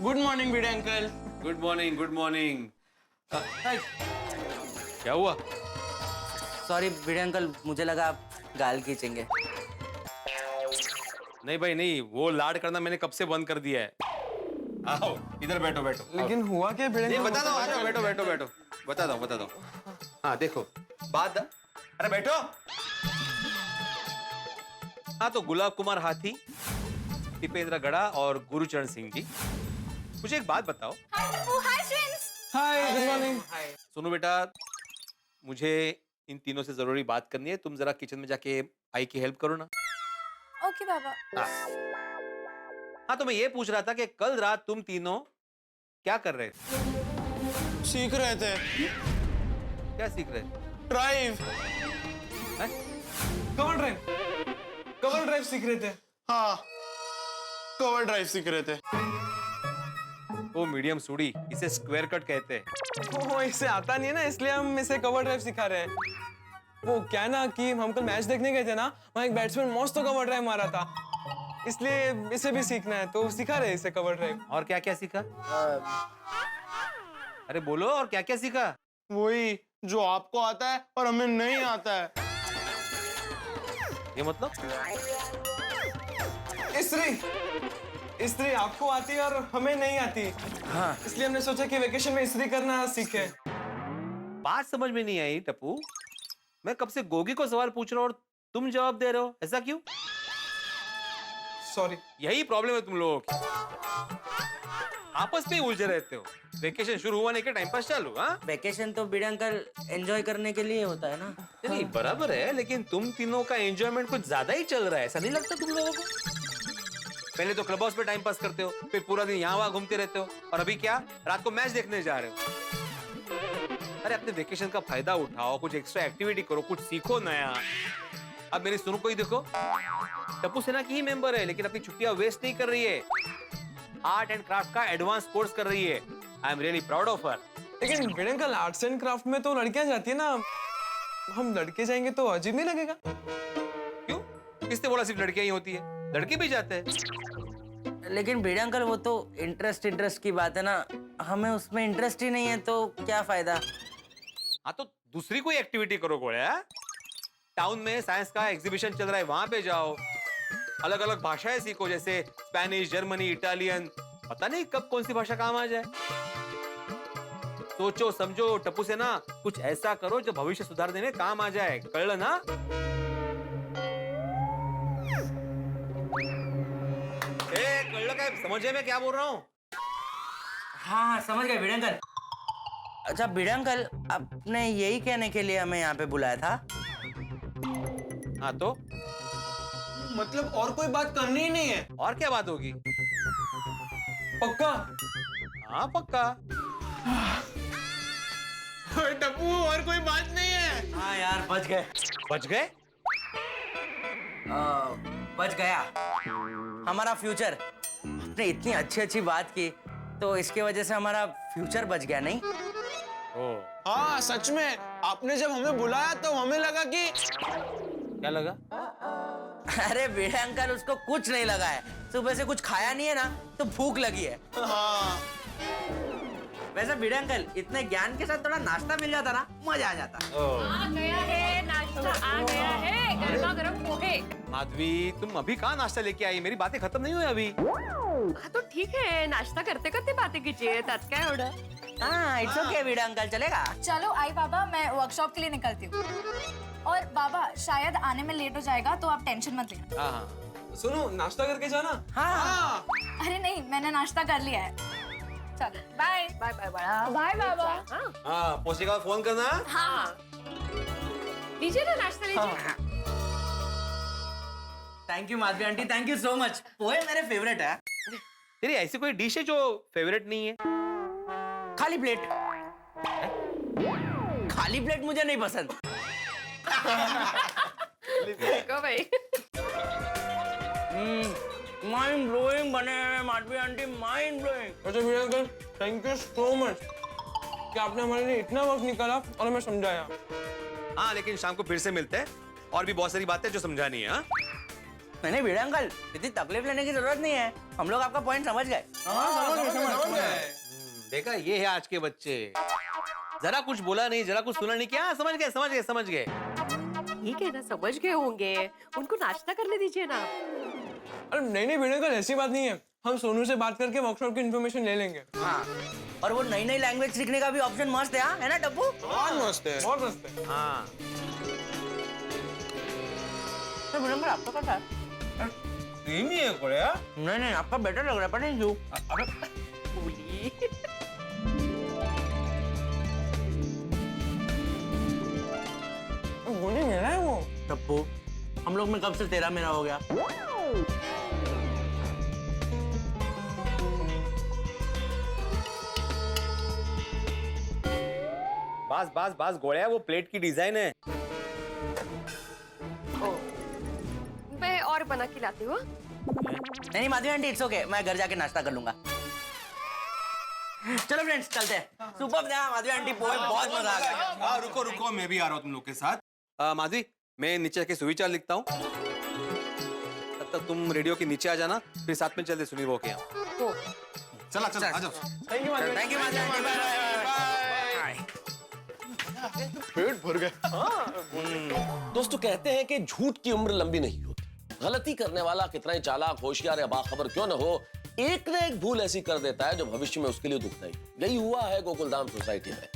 Good morning Bhide uncle. Good morning, good morning. क्या हुआ? सॉरी भिड़े अंकल, मुझे लगा आप गाल खींचेंगे। नहीं भाई नहीं, वो लाड करना मैंने कब से बंद कर दिया है। आओ इधर बैठो बैठो। लेकिन हुआ क्या भिड़े नहीं अंकल? बता दो, आओ बैठो बैठो बैठो, बता दो। हाँ देखो बात, अरे बैठो। हाँ तो गुलाब कुमार हाथी, दीपेंद्र गड़ा और गुरुचरण सिंह जी, मुझे एक बात बताओ। हाय, गुड मॉर्निंग। सुनो बेटा, मुझे इन तीनों से जरूरी बात करनी है। तुम जरा किचन में जाके आई की हेल्प करो ना। ओके बाबा। हाँ तो मैं ये पूछ रहा था कि कल रात तुम तीनों क्या कर रहे थे? सीख रहे थे। क्या सीख रहे थे? ड्राइव। कवर ड्राइव सीख रहे थे। हाँ, कवर ड्राइव सीख रहे थे। वो मीडियम सूड़ी, इसे स्क्वायर कट कहते हैं। वो इसे आता नहीं है ना, इसलिए हम इसे कवर ड्राइव सिखा रहे हैं। वो क्या है ना कि हम कल मैच देखने गए थे ना, वहाँ एक बैट्समैन मस्त तो कवर ड्राइव मारा था, इसलिए इसे भी सीखना है, तो सिखा रहे हैं इसे कवर ड्राइव। और क्या क्या सीखा? अरे बोलो, और क्या क्या सीखा? वही जो आपको आता है और हमें नहीं आता है। ये मतलब? इस्त्री आपको आती है और हमें नहीं आती। हाँ इसलिए हमने सोचा कि वेकेशन में इस्त्री करना सीखे। बात समझ में नहीं आई टप्पू। मैं कब से गोगी को सवाल पूछ रहा हूँ और तुम जवाब दे रहे हो, ऐसा क्यों? सॉरी। यही प्रॉब्लम है तुम लोगों की, आपस में ही उलझे रहते हो। वेकेशन शुरू हुआ नहीं के टाइम पास चालू। हाँ वेकेशन तो भिड़े अंकल एंजॉय करने के लिए होता है ना। नहीं बराबर है, लेकिन तुम तीनों का एंजॉयमेंट कुछ ज्यादा ही चल रहा है, ऐसा नहीं लगता तुम लोगों को? पहले तो क्लब हाउस में टाइम पास करते हो, फिर पूरा दिन यहाँ वहां घूमते रहते हो, और अभी क्या, रात को मैच देखने जा रहे हो। अरे अपने वेकेशन का फायदा उठाओ, कुछ एक्स्ट्रा एक्टिविटी करो, कुछ सीखो नया। अब मेरी सुनो को ही देखो, टप्पू सेना की ही मेंबर है, लेकिन अपनी छुट्टियां वेस्ट नहीं कर रही है। आर्ट एंड क्राफ्ट का एडवांस कोर्स कर रही है। I am really proud of her. लेकिन भिड़े अंकल, आर्ट्स एंड क्राफ्ट में तो लड़कियां जाती है ना, हम लड़के जाएंगे तो अजीब नहीं लगेगा? क्यों? किसने बोला सिर्फ लड़कियां ही होती है? लड़के भी जाते हैं। लेकिन भिड़े अंकल वो तो इंटरेस्ट की बात है ना, हमें उसमें इंटरेस्ट ही नहीं है, तो क्या फायदा? हाँ तो दूसरी कोई एक्टिविटी करो गोड़े। टाउन में साइंस का एग्जीबिशन चल रहा है, वहां पे जाओ, अलग अलग भाषाएं सीखो, जैसे स्पेनिश, जर्मनी, इटालियन। पता नहीं कब कौन सी भाषा काम आ जाए। सोचो समझो टप्पू से ना, कुछ ऐसा करो जो भविष्य सुधारने में काम आ जाए, कळलं ना? कळलं काय? समझे मैं क्या बोल रहा हूँ? हाँ समझ गए भिड़े अंकल। अच्छा भिड़े अंकल, आपने यही कहने के लिए हमें यहाँ पे बुलाया था? हाँ तो मतलब और कोई बात करनी ही नहीं है? और क्या बात होगी? पक्का? हाँ पक्का। टप्पू और कोई बात नहीं है। हाँ यार बच गए। बच गए? बच गया हमारा फ्यूचर। आपने इतनी अच्छी बात की, तो इसके वजह से हमारा फ्यूचर बच गया नहीं? हाँ सच में, आपने जब हमें बुलाया तो हमें लगा कि क्या लगा? अरे भिड़े अंकल, उसको कुछ नहीं लगा है। सुबह से कुछ खाया नहीं है ना, तो भूख लगी है। हाँ। वैसे भिड़े अंकल, इतने ज्ञान के साथ थोड़ा नाश्ता मिल जाता ना, मजा आ जाता। आ गया है नाश्ता, आ गया है गर्मा गर्म पोहे। माधवी, तुम अभी कहाँ नाश्ता लेके आई? मेरी बातें खत्म नहीं हुई अभी। हाँ तो ठीक है, नाश्ता करते करते बातें कीजिए, तात काय एवढं? हाँ इट्स ओके भिड़े अंकल, चलेगा। चलो आई बाबा, मैं वर्कशॉप के लिए निकलती हूँ। और बाबा शायद आने में लेट हो जाएगा, तो आप टेंशन मत लेना। हाँ हाँ सुनो, नाश्ता करके जाना। हाँ अरे नहीं, मैंने नाश्ता कर लिया है। चलो बाय। बाय बाय बड़ा। बाय बाबा। हाँ हाँ, पहुंचने का फोन करना। हाँ लीजिए ना नाश्ता लीजिए। Thank you Madhavi aunty, thank you so much. Pohe मेरे फेवरेट है। तेरी ऐसी कोई डिश है जो फेवरेट नहीं है? खाली प्लेट। खाली प्लेट मुझे नहीं पसंद। देखो भाई। माइंड ब्लोइंग बने हैं माधवी आंटी, माइंड ब्लोइंग। अच्छा Bhide uncle, thank you so much कि आपने हमारे लिए इतना वक्त निकाला और हमें समझाया। हाँ, लेकिन शाम को फिर से मिलते हैं और भी बहुत सारी बातें जो समझानी है। हाँ? नहीं भिड़े अंकल, इतनी तकलीफ लेने की जरूरत नहीं है, हम लोग आपका पॉइंट समझ गए। समझ गए। देखा, ये है आज के बच्चे, जरा कुछ बोला नहीं, जरा कुछ सुना नहीं, क्या समझ गए समझ गए समझ गए। ठीक है ना, समझ गए होंगे, उनको नाश्ता करने दीजिए ना। अरे नहीं भिड़े अंकल, ऐसी बात नहीं है, हम सोनू से बात करके वर्कशॉप की इन्फॉर्मेशन ले लेंगे। हाँ, और वो नई नई लैंग्वेज सीखने का भी ऑप्शन मस्त है, है ना टप्पू? बहुत मस्त है, बहुत मस्त है। हाँ, तो भिड़े अंकल आपका कैसा है? सेम ही है कोड़िया। नहीं आपका बेटर लग रहा है, पता नहीं क्यों। गोली मेरा है वो। टप्पू, हम लोग में कब से तेरा मेरा हो गया? बस बस बस गोड़िया, वो प्लेट की डिजाइन है। मैं और बना के लाती हूँ। नहीं माधवी आंटी, इट्स ओके, मैं घर जाके नाश्ता कर लूंगा। चलो फ्रेंड्स, चलते हैं। सुपर था माधवी आंटी, पोहे बहुत मजा आ गया। हाँ, रुको रुको, मैं भी आ रहा हूँ तुम लोग के साथ। माधवी, मैं नीचे के सुविचार लिखता हूँ, तब तक तुम रेडियो के नीचे आ जाना, फिर साथ में चलते सुनी वो के यहाँ। चला चला, आ जाओ। Thank you Madhavi. Thank you Madhavi aunty, bye bye. पेट भर गया। दोस्तों, कहते हैं कि झूठ की उम्र लंबी नहीं होती। गलती करने वाला कितना ही चालाक, होशियार या बाखबर क्यों न हो, एक न एक भूल ऐसी कर देता है जो भविष्य में उसके लिए दुखदायी। यही हुआ है गोकुलधाम सोसाइटी में।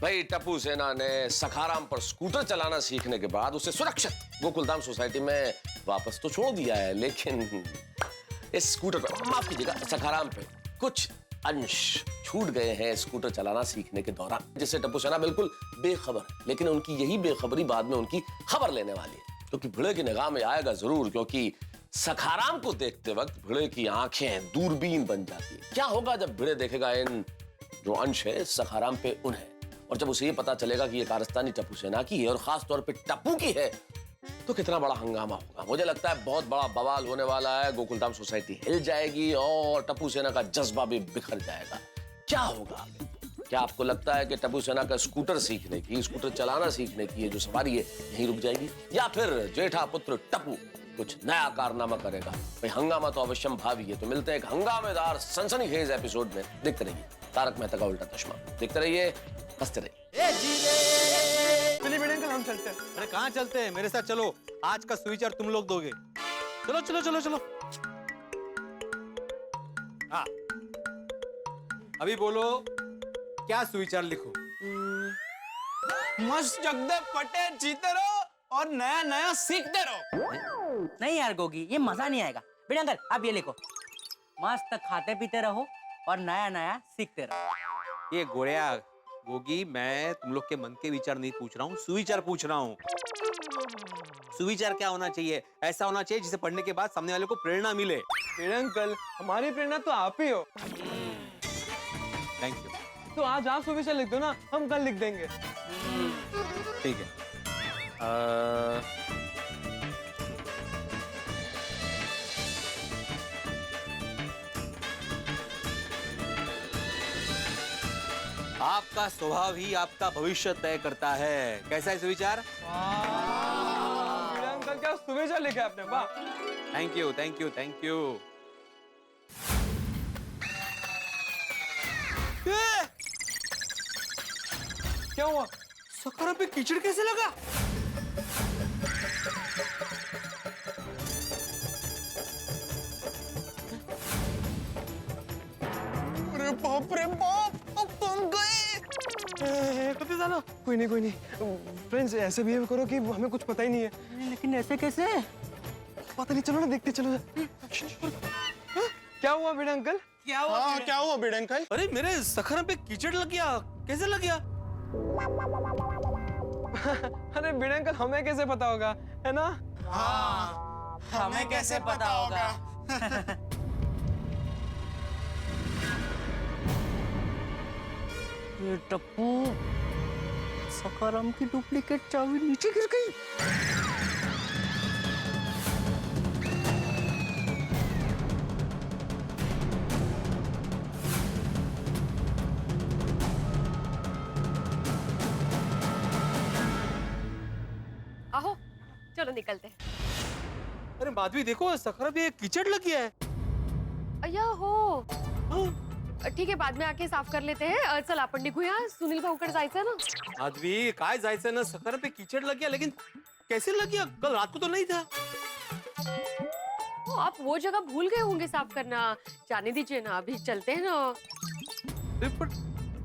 भाई, टप्पू सेना ने सखाराम पर स्कूटर चलाना सीखने के बाद उसे सुरक्षित गोकुलधाम सोसाइटी में वापस तो छोड़ दिया है, लेकिन इस स्कूटर पर, माफ कीजिएगा, सखाराम पे कुछ अंश छूट गए हैं स्कूटर चलाना सीखने के दौरान, जिससे टप्पू सेना बिल्कुल बेखबर है। लेकिन उनकी यही बेखबरी बाद में उनकी खबर लेने वाली है, क्योंकि भिड़े की निगाह में आएगा जरूर, क्योंकि सखाराम को देखते वक्त भिड़े की आंखें दूरबीन बन जाती है। क्या होगा जब भिड़े देखेगा इन जो अंश है सखाराम पे उन्हें, और जब उसे ये पता चलेगा कि ये कारस्तानी टप्पू सेना की है और खास तौर पे टप्पू की है, तो कितना बड़ा हंगामा होगा। मुझे लगता है बहुत बड़ा बवाल होने वाला है, गोकुलधाम सोसाइटी हिल जाएगी और टप्पू सेना का जज्बा भी बिखर जाएगा। क्या होगा? क्या आपको लगता है कि टप्पू सेना का स्कूटर सीखने की, स्कूटर चलाना सीखने की ये जो सवारी है यहीं रुक जाएगी, या फिर जेठा पुत्र टप्पू कुछ नया कारनामा करेगा? भाई, हंगामा तो अवश्यम भावी है। तो मिलते हैं एक हंगामेदार सनसनीखेज एपिसोड में। देखते रहिए तारक मेहता का उल्टा चश्मा, देखते रहिए, हंसते रहिए। चलिए भिड़े अंकल, हम चलते हैं। अरे कहाँ चलते हैं? मेरे साथ चलो, आज का सुविचार तुम लोग दोगे। चलो चलो चलो चलो। हाँ, अभी बोलो, क्या सुविचार लिखूं? मस्त जगदे पटे जीते रहो और नया नया सीखते रहो। नहीं यार गोगी, ये मजा नहीं आएगा। भिड़े अंकल, आप ये लिखो, मस्त खाते पीते रहो और नया नया सीखते रहो। ये गोड़िया गोगी, मैं तुम लोग के मन के विचार नहीं पूछ रहा हूँ, सुविचार पूछ रहा हूँ। सुविचार क्या होना चाहिए? ऐसा होना चाहिए जिसे पढ़ने के बाद सामने वाले को प्रेरणा मिले। भिड़े अंकल, हमारी प्रेरणा तो आप ही हो। Thank you. तो आज आप सुविचार लिख दो ना, हम कल लिख देंगे। ठीक है। आपका स्वभाव ही आपका भविष्य तय करता है। कैसा है सुविचार? भिड़े अंकल, क्या सुविचार लिखा है आपने? वाह, thank you thank you thank you. क्या हुआ? सखाराम पे कीचड़ कैसे लगा? अरे बाप रे बाप, अब तुम गए। कोई नहीं फ्रेंड्स, ऐसे बिहेव करो कि हमें कुछ पता ही नहीं है। लेकिन ऐसे कैसे? पता नहीं, चलो ना देखते, चलो। क्या हुआ भिड़े अंकल? क्या हुआ? हाँ, क्या हुआ भिड़े अंकल? अरे मेरे सखाराम पे कीचड़ लग गया। कैसे लग गया? अरे भिड़े अंकल, हमें कैसे पता होगा, है ना? हाँ, हमें कैसे पता होगा? ये टप्पू, सखाराम की डुप्लीकेट चाबी नीचे गिर गई। निकलते हैं। अरे माधवी देखो सखाराम पे कीचड़ लग गया है। अय्या हो, ठीक आहे बाद में आके साफ कर लेते हैं। चल आपण निघूया, सुनील भाऊकडे जायचंय ना। माधवी काय जायचं ना, सखाराम पे कीचड़ लग गया, लेकिन कैसे लग गया? कल रात को तो नहीं था। आप वो जगह भूल गए होंगे साफ करना। जाने दीजिए ना, अभी चलते हैं ना। पर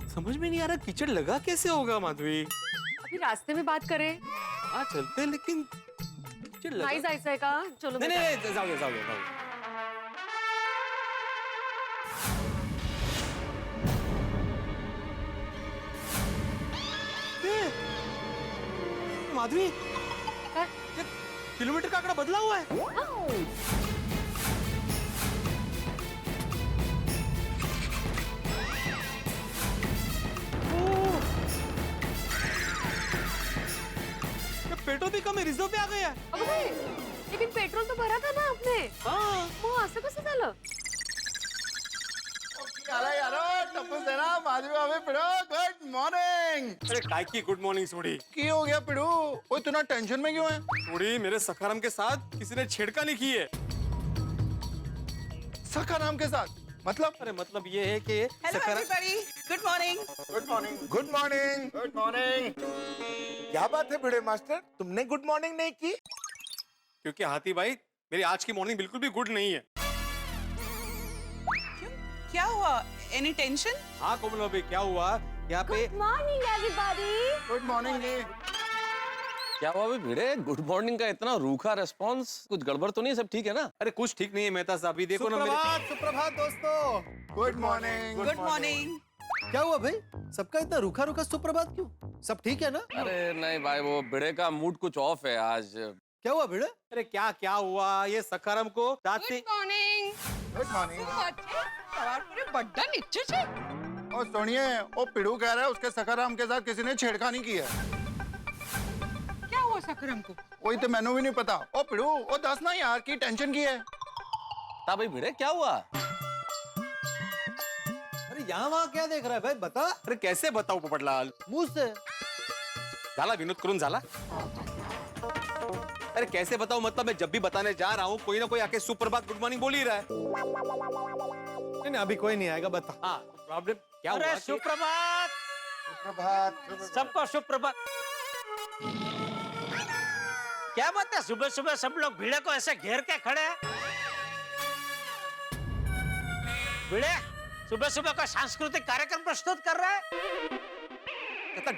समझ में नहीं आ रहा कीचड़ लगा कैसे होगा माधवी। अभी रास्ते में बात करें। हाँ चलते हैं, लेकिन कीचड़ लगा। नाही जायचंय का? चलो नहीं नहीं नहीं, जाओगे जाओगे जाओगे। माधवी किलोमीटर का आंकड़ा बदला हुआ है। पेट्रोल भी कम है, रिजर्व पे आ गया। अगं बाई, लेकिन पेट्रोल तो भरा था ना आपने। हाँ मग असं कसं झालं? Good morning. अरे काय की गुड मॉर्निंग सोडी। की हो गया पिड़ू? ओए तू ना टेंशन में क्यों है? सोडी मेरे सखाराम के साथ किसी ने छेड़खानी की है। सखाराम के साथ? मतलब? अरे मतलब ये है कि good morning. Good morning. Good morning. Good morning. क्या बात है भिड़े मास्टर, तुमने गुड मॉर्निंग नहीं की? क्योंकि हाथी भाई मेरी आज की मॉर्निंग बिल्कुल भी गुड नहीं है। क्या हुआ? Any tension? हाँ कोमल भाभी क्या हुआ यहाँ पे? Morning everybody. गुड मॉर्निंग जी। क्या हुआ भाई भिड़े? गुड मॉर्निंग का इतना रूखा रेस्पॉन्स, कुछ गड़बड़ तो नहीं? सब ठीक है ना? अरे कुछ ठीक नहीं है मेहता साहब, अभी देखो ना मेरे। सुप्रभात दोस्तों। Good morning. Good morning. क्या हुआ भाई, सबका इतना रूखा रूखा सुप्रभात क्यों? सब ठीक है ना? अरे नहीं भाई, वो भिड़े का मूड कुछ ऑफ है आज। क्या हुआ भिड़े? अरे क्या क्या हुआ? ये सखाराम को रात से। मॉर्निंग। Good morning. सवार पूरे बड्डा नीचे से। और सुनिए, वो पिड़ू कह रहा है उसके सखाराम के साथ किसी ने छेड़खानी की है। क्या हुआ सखाराम को? वही तो मैंने भी नहीं पता। ओ पिड़ू, वो दस ना यार, की टेंशन की है। ता भाई भिड़े क्या हुआ? अरे यहाँ वहाँ क्या देख रहा है भाई, बता। अरे कैसे बताओ पोपटलाल? मुंह से। झाला विनोद करून झाला। अरे कैसे बताओ, मतलब मैं जब भी बताने जा रहा हूँ कोई ना कोई आके सुप्रभात गुड मॉर्निंग बोल ही रहा है। नहीं अभी कोई नहीं आएगा, बता। हाँ प्रॉब्लम क्या हुआ? अरे सुप्रभात। सुप्रभात। सबको सुप्रभात। क्या बात है, सुबह सुबह सब लोग भिड़े को ऐसे घेर के खड़े हैं? भिड़े सुबह सुबह का सांस्कृतिक कार्यक्रम प्रस्तुत कर रहा है।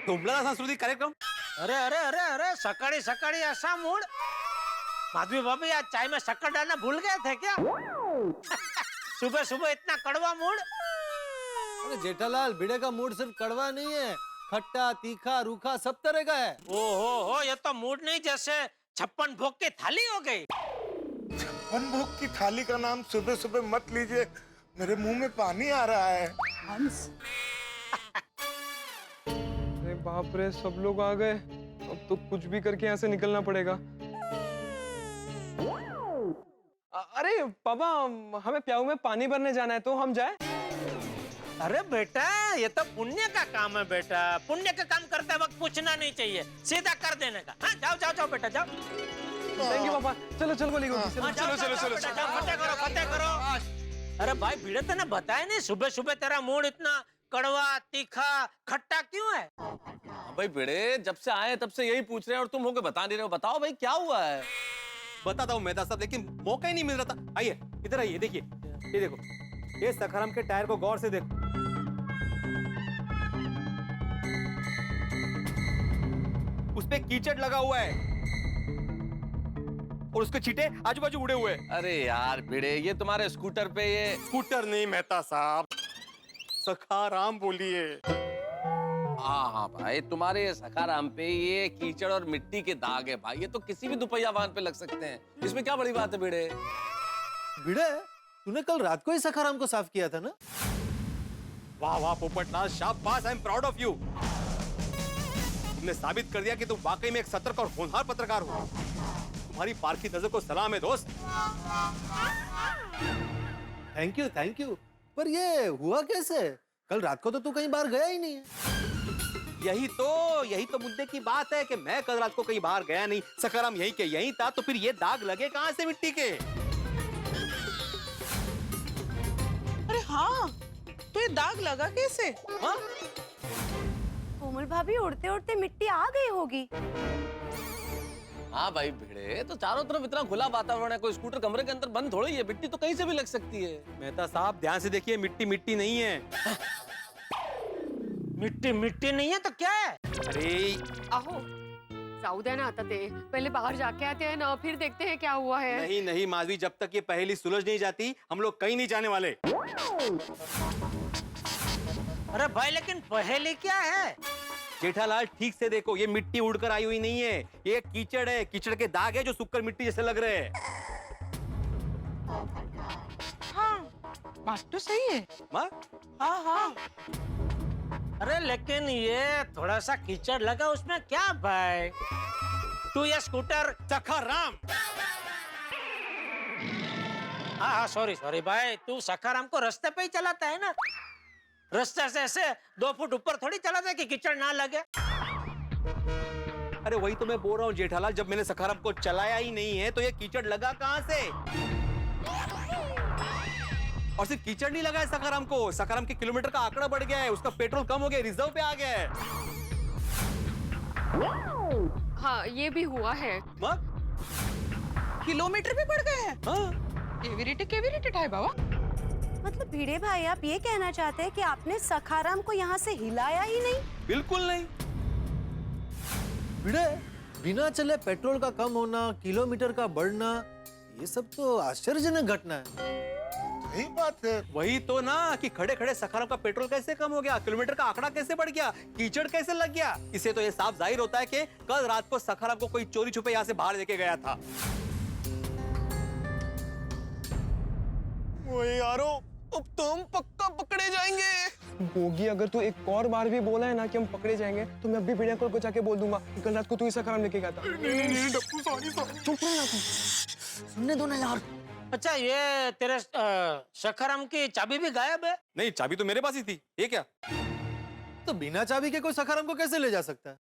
डोंबला सांस्कृतिक कार्यक्रम? अरे अरे अरे अरे, सकाळी सकाळी ऐसा मूड। माधवी भाभी आज चाय में शक्कर डालना भूल गए थे क्या? सुबह सुबह इतना कड़वा मूड। अरे जेठालाल, भिड़े का मूड सिर्फ कड़वा नहीं है, खट्टा तीखा रूखा सब तरह का है। ओहो, ये तो मूड नहीं, जैसे 56 भोग की थाली हो गई। 56 भोग की थाली का नाम सुबह सुबह मत लीजिए, मेरे मुंह में पानी आ रहा है। अरे बाप रे, सब लोग आ गए। अब तो कुछ भी करके यहाँ से निकलना पड़ेगा। अरे पापा, हमें प्याऊ में पानी भरने जाना है, तो हम जाए? अरे बेटा, ये तो पुण्य का काम है बेटा। पुण्य का काम करते वक्त पूछना नहीं चाहिए, सीधा कर देने का। हाँ जाओ जाओ जाओ बेटा जाओ। थैंक यू पापा। चलो चलो बोली हाँ, जाओ, जाओ, जाओ, बेटा, जाओ, फतेह करो फतेह करो। अरे भाई भिड़े, तूने बताया नहीं सुबह सुबह तेरा मूड इतना कड़वा तीखा खट्टा क्यों है? हाँ भाई भिड़े, जब से आए तब से यही पूछ रहे हैं और तुम होके बता नहीं रहे हो। बताओ भाई क्या हुआ है? बताता हूँ मेहता साहब, लेकिन मौका ही नहीं मिल रहा था। आइए इधर आइए, देखिए ये देखो, ये सखाराम के टायर को गौर से देखो। उस पे कीचड़ लगा हुआ है और उसके छींटे आजू बाजू उड़े हुए हैं। अरे यार भिड़े, ये तुम्हारे स्कूटर पे ये। स्कूटर नहीं मेहता साहब, सखाराम बोलिए। हाँ भाई, तुम्हारे सखाराम पे ये कीचड़ और मिट्टी के दाग है भाई, ये तो किसी भी दुपहिया वाहन पे लग सकते हैं। इसमें क्या बड़ी बात है भिड़े? भिड़े, तूने कल रात को ही सखाराम को साफ किया था ना? वाह वाह पोपटलाल, शाबाश, I am proud of you. तुमने साबित कर दिया कि तुम वाकई में एक सतर्क और होनहार पत्रकार हो। तुम्हारी पारखी नजर को सलाम है दोस्त। Thank you. पर ये हुआ कैसे? कल रात को तो तू कहीं बाहर गया ही नहीं है। यही तो मुद्दे की बात है कि मैं कल रात को कहीं बाहर गया नहीं, सखाराम यहीं के यहीं था, तो फिर ये दाग लगे कहां से मिट्टी के? अरे हाँ, तो ये दाग लगा कैसे? हाँ? कोमल भाभी उड़ते उड़ते मिट्टी आ गई होगी। हाँ भाई भिड़े, तो चारों तरफ इतना खुला वातावरण है, कोई स्कूटर कमरे के अंदर बंद थोड़ी है, मिट्टी तो कहीं से भी लग सकती है। मेहता साहब ध्यान से देखिए, मिट्टी मिट्टी नहीं है। मिट्टी मिट्टी नहीं है तो क्या है? अरे आहो जाऊ द्या ना आता ते, पहले बाहर जाके आते हैं ना, फिर देखते हैं क्या हुआ है। नहीं नहीं माधवी, जब तक ये पहेली सुलझ नहीं जाती हम लोग कहीं नहीं जाने वाले। अरे भाई लेकिन पहेली क्या है? जेठालाल ठीक से देखो, ये मिट्टी उड़कर आई हुई नहीं है, ये कीचड़ है, कीचड़ के दाग है जो सूखकर मिट्टी जैसे लग रहे हैं। हाँ, बात तो सही है। माँ? हाँ हाँ। अरे लेकिन ये थोड़ा सा कीचड़ लगा उसमें क्या भाई? तू ये स्कूटर सखाराम। हाँ सॉरी भाई, तू सखाराम को रास्ते पे ही चलाता है ना? रास्ते से ऐसे 2 फुट ऊपर थोड़ी चलाता है कि कीचड़ ना लगे। अरे वही तो मैं बोल रहा हूँ जेठालाल, जब मैंने सखाराम को चलाया ही नहीं है तो ये कीचड़ लगा कहाँ से? और सिर्फ कीचड़ नहीं लगा है सखाराम को, सखाराम के किलोमीटर का आंकड़ा बढ़ गया है, उसका पेट्रोल कम हो गया, रिजर्व पे आ गया है। हाँ ये भी हुआ है। किलोमीटर भी बढ़ गए हैं। हाँ? केविरिटी है बाबा। मतलब भिड़े भाई आप ये कहना चाहते हैं कि आपने सखाराम को यहाँ से हिलाया ही नहीं? बिल्कुल नहीं। भिड़े, बिना चले पेट्रोल का कम होना, किलोमीटर का बढ़ना, ये सब तो आश्चर्यजनक घटना है। सही बात है। वही तो ना कि खड़े खड़े सखाराम का पेट्रोल कैसे कम हो गया, किलोमीटर का आंकड़ा कैसे बढ़ गया, कीचड़ कैसे लग गया। इससे तो ये साफ जाहिर होता है कि कल रात को सखाराम को कोई चोरी छुपे यहाँ से बाहर लेके गया था। वो यारो, अब तो हम पक्का पकड़े जाएंगे। बोगी, अगर तू एक और बार भी बोला है ना कि हम पकड़े जाएंगे, तो मैं अभी भिड़े को जाके बोल दूंगा कि कल रात को तू ही सखाराम लेके गया था। नहीं डप्पू, सॉरी। चुप रह तू। सुनने दो ना यार। अच्छा ये तेरे सखाराम की चाबी भी गायब है? नहीं, चाबी तो मेरे पास ही थी। ये क्या? तो बिना चाबी के कोई सखाराम को कैसे ले जा सकता है?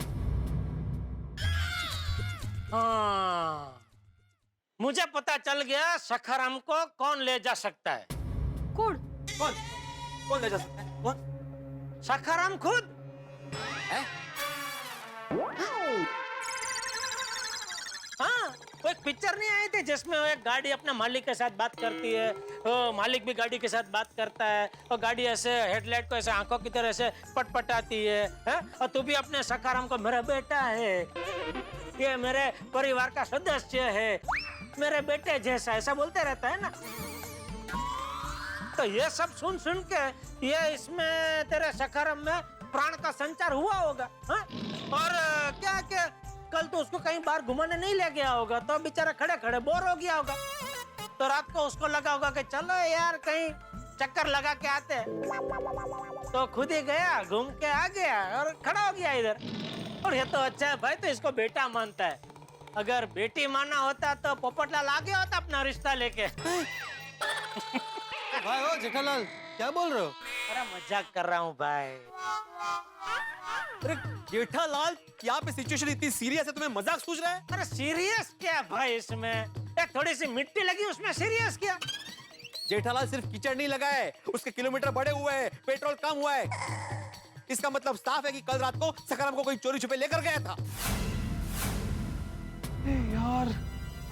हाँ, मुझे पता चल गया सखाराम को कौन ले जा सकता है। कौन? कौन ले जा सकता है? कौन? सखाराम खुद है? हाँ, वो एक पिक्चर नहीं आई थी जिसमें वो एक गाड़ी अपने मालिक के साथ बात करती है, वो मालिक भी गाड़ी के साथ बात करता है, और गाड़ी ऐसे हेडलाइट को ऐसे आंखों की तरह से पटपटाती है? और तू भी अपने सखाराम को मेरा बेटा है, ये मेरे परिवार का सदस्य है, मेरे बेटे जैसा, ऐसा बोलते रहता है ना। तो ये सब सुन सुन के ये इसमें तेरे सखाराम में प्राण का संचार हुआ होगा। हाँ? और क्या क्या कल तो उसको कहीं बाहर घुमाने नहीं ले गया होगा, तो बेचारा खड़े खड़े बोर हो गया होगा, तो रात को उसको लगा होगा कि चलो यार कहीं चक्कर लगा के आते हैं, तो खुद ही गया, घूम के आ गया और खड़ा हो गया इधर। और ये तो अच्छा है भाई, तो इसको बेटा मानता है। अगर बेटी माना होता तो पोपटलाल आ गया होता अपना रिश्ता लेके। भाई ओ जेठालाल, क्या बोल रहे हो? अरे मजाक कर रहा हूँ भाई। अरे जेठालाल, यहाँ पे सिचुएशन इतनी सीरियस है, तुम्हें मजाक सूझ रहा है? अरे सीरियस क्या भाई, इसमें एक थोड़ी सी मिट्टी लगी, उसमें सीरियस क्या? जेठालाल सिर्फ कीचड़ नहीं लगा है, उसके किलोमीटर बढ़े हुए हैं, पेट्रोल कम हुआ है। इसका मतलब साफ है कि कल रात को सखाराम को कोई चोरी छुपे लेकर गया था। यार,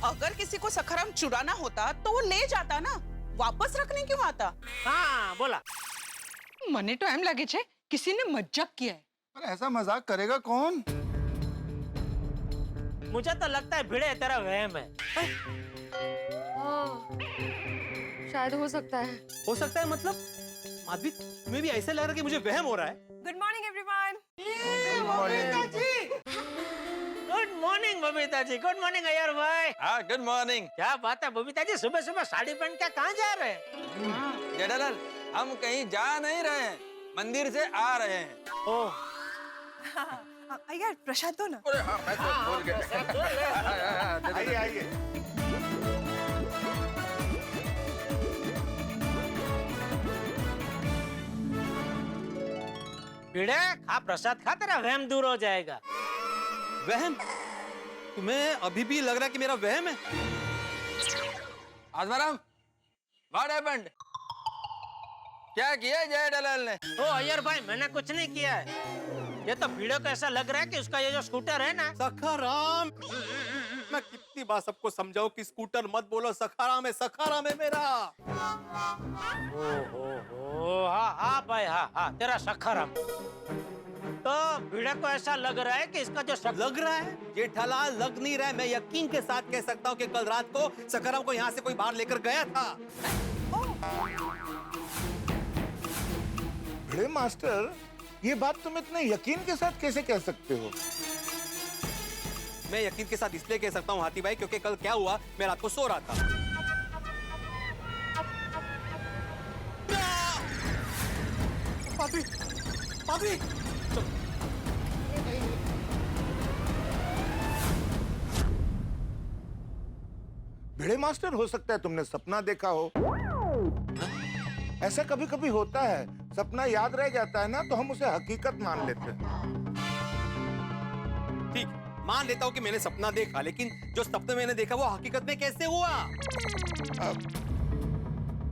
अगर किसी को सखाराम चुराना होता तो वो ले जाता ना, वापस रखने क्यों आता? हाँ बोला। मने तो एम लगे छे किसी ने मजाक किया है। पर ऐसा मजाक करेगा कौन? मुझे तो लगता है भिड़े तेरा वहम है। हाँ, शायद हो सकता है। हो सकता है मतलब? माधवी, तुम्हें भी ऐसा लग रहा है कि मुझे वहम हो रहा है? Good morning everyone. Good morning Babita ji. Good morning Iyer भाई। हाँ गुड मॉर्निंग। क्या बात है बबीता जी, सुबह सुबह साड़ी पहन के कहाँ जा रहे हैं? जेठालाल, हम कहीं जा नहीं रहे हैं, मंदिर से आ रहे हैं। ओह यार प्रसाद दो ना। अरे हाँ, मैं तो भूल गया। आइए आइए। भिड़े खा प्रसाद खा, तेरा वहम दूर हो जाएगा। वहम? तुम्हें अभी भी लग रहा है कि मेरा वहम है? Atmaram, what happened? क्या किया जेठालाल ने? ओ अय्यर भाई, मैंने कुछ नहीं किया है। ये तो भिड़े को ऐसा लग रहा है कि उसका ये जो स्कूटर है ना। सखाराम, मैं कितनी बार सबको समझाऊं कि स्कूटर मत बोलो, सखाराम है मेरा। ओ हाँ भाई, हाँ तेरा सखाराम। तो भिड़े को ऐसा लग रहा है कि इसका जो लग रहा है? जेठालाल लग नहीं रहा है, मैं यकीन के साथ कह सकता हूँ कि कल रात को सखाराम को यहाँ से कोई बाहर लेकर गया था। भिड़े मास्टर, ये बात तुम इतने यकीन के साथ कैसे कह सकते हो? मैं यकीन के साथ इसलिए कह सकता हूँ हाथी भाई, क्योंकि कल क्या हुआ, मैं रात को सो रहा था। पापी, पापी। भिड़े मास्टर, हो सकता है तुमने सपना देखा हो। ऐसा कभी कभी होता है, सपना याद रह जाता है ना, तो हम उसे हकीकत मान लेते हैं। ठीक, मान लेता हूँ कि मैंने सपना देखा, लेकिन जो सपने मैंने देखा वो हकीकत में कैसे हुआ?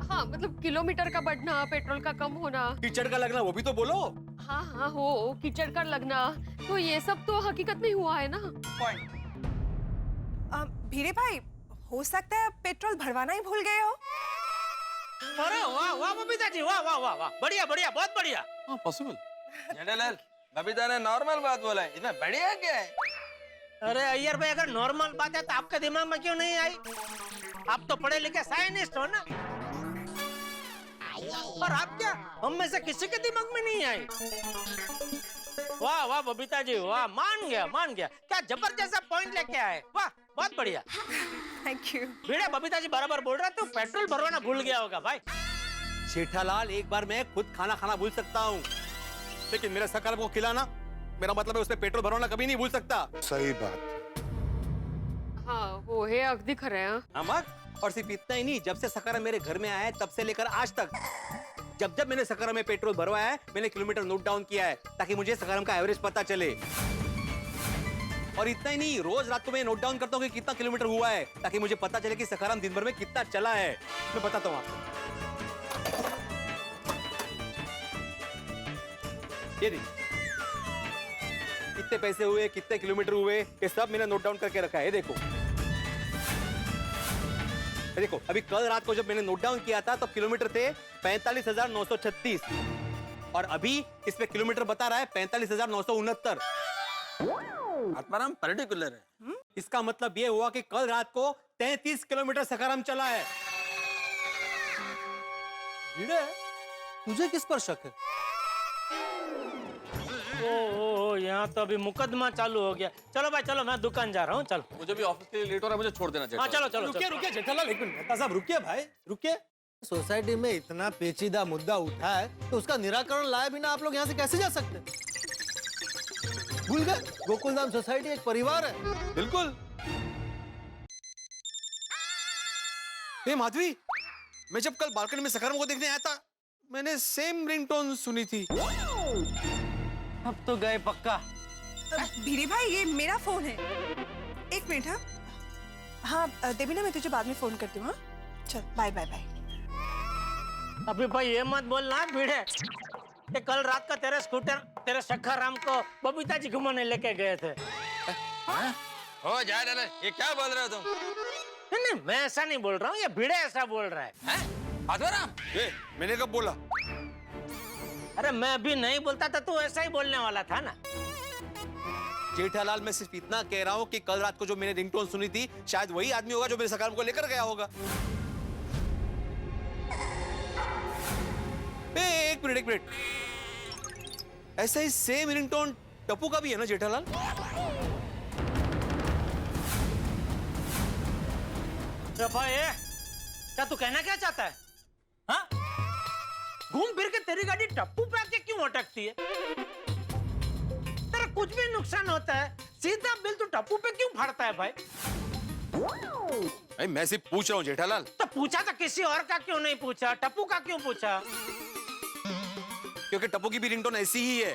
हाँ, मतलब किलोमीटर का बढ़ना, पेट्रोल का कम होना, कीचड़ का लगना, वो भी तो बोलो। हाँ हो, कीचड़ का लगना, तो ये सब तो हकीकत में हुआ है ना। भिड़े भाई, हो सकता है पेट्रोल भरवाना ही भूल गए हो। अरे वाह बबीता जी, वाह, बढ़िया, बहुत बढ़िया। हाँ, पॉसिबल। जेठालाल, बबीता ने नॉर्मल बात बोला है, इसमें बढ़िया क्या है? अरे अय्यर भाई, अगर नॉर्मल बात है तो आपके दिमाग में क्यों नहीं आई? आप तो पढ़े लिखे साइंटिस्ट हो ना। और आप क्या, हम में से किसी के दिमाग में नहीं आई? वाह बबीता जी, वाह, मान गया। क्या जबरदस्त पॉइंट लेके आए, वाह, बहुत बढ़िया। Thank you. भिड़े, बबीता जी बराबर बोल रहा है, तो पेट्रोल भरवाना भूल गया होगा भाई। जेठालाल, एक बार मैं खुद खाना खाना भूल सकता हूँ, लेकिन मेरा सखाराम को खिलाना, मेरा मतलब है उसने पेट्रोल भरवाना कभी नहीं भूल सकता। सही बात। हाँ, वो है, अगदी खरं है। हाँ मग, और सिर्फ इतना ही नहीं, जब से सखाराम मेरे घर में आया है तब से लेकर आज तक, जब मैंने सखाराम में पेट्रोल भरवाया है, मैंने किलोमीटर नोट डाउन किया है ताकि मुझे सखाराम का एवरेज पता चले। और इतना ही नहीं, रोज रात को मैं नोट डाउन करता हूँ कि कितना किलोमीटर हुआ है, ताकि मुझे पता चले कि सखाराम दिन भर में कितना चला है। मैं बताता हूँ आपको, ये देखिए, कितने पैसे हुए, कितने किलोमीटर हुए, ये सब मैंने नोट डाउन करके रखा है। देखो, अभी कल रात को जब मैंने नोट डाउन किया था तो किलोमीटर थे 45,936, और अभी इसमें किलोमीटर बता रहा है 45,969। आत्माराम पर्टिकुलर है। इसका मतलब ये हुआ कि कल रात को 33 किलोमीटर सखाराम चला है। भिड़े, तुझे किस पर शक है? ओ, यहाँ तो अभी मुकदमा चालू हो गया। चलो भाई, चलो, मैं दुकान जा रहा हूँ, चलो। मुझे भी ऑफिस के लिए लेट हो रहा है, मुझे छोड़ देना हाँ, चाहिए। चलो। रुकिए जेठालाल, एक मिनट। मेहता साहब रुकिए भाई, रुकिए। सोसाइटी में इतना पेचीदा मुद्दा उठा है तो उसका निराकरण लाए बिना आप लोग यहाँ से कैसे जा सकते? भूल गए, गोकुलधाम सोसाइटी एक परिवार है। बिल्कुल। माधवी, मैं जब कल बालकनी में सखाराम को देखने आया था, मैंने सेम रिंगटोन सुनी थी। अब तो गए पक्का। भिड़े भाई, ये मेरा फोन है। एक मिनट। हाँ देवी ना, मैं तुझे बाद में फोन करती हूँ। हाँ चल, बाय। अभी भाई ये मत बोलना भिड़े, कि कल रात का तेरे स्कूटर तेरे सखाराम को बबीता जी घुमाने लेके गए थे। हो जेठालाल, ये क्या बोल रहे हो तुम? नहीं, मैं ऐसा नहीं बोल रहा हूँ, ये भिड़े ऐसा बोल रहा है। आत्माराम, मैंने कब बोला? अरे मैं भी नहीं बोलता था, तू ऐसा ही बोलने वाला था ना। जेठालाल, मैं सिर्फ इतना कह रहा हूँ कि कल रात को जो मैंने रिंगटोन सुनी थी, शायद वही आदमी होगा जो मेरे सखाराम को लेकर गया होगा। एक मिनट, ऐसा ही सेम रिंगटोन टप्पू का भी है ना जेठालाल? क्या तू कहना क्या चाहता है? हाँ? घूम फिर के तेरी गाड़ी टप्पू पे आके क्यों अटकती है? तेरा कुछ भी नुकसान होता है, सीधा बिल तू टप्पू पे क्यों फाड़ता है भाई? मैं सिर्फ पूछ रहा हूँ जेठालाल। तो पूछा तो किसी और का क्यों नहीं पूछा? टप्पू का क्यों पूछा? क्योंकि टप्पू की भी रिंगटोन ऐसी ही है।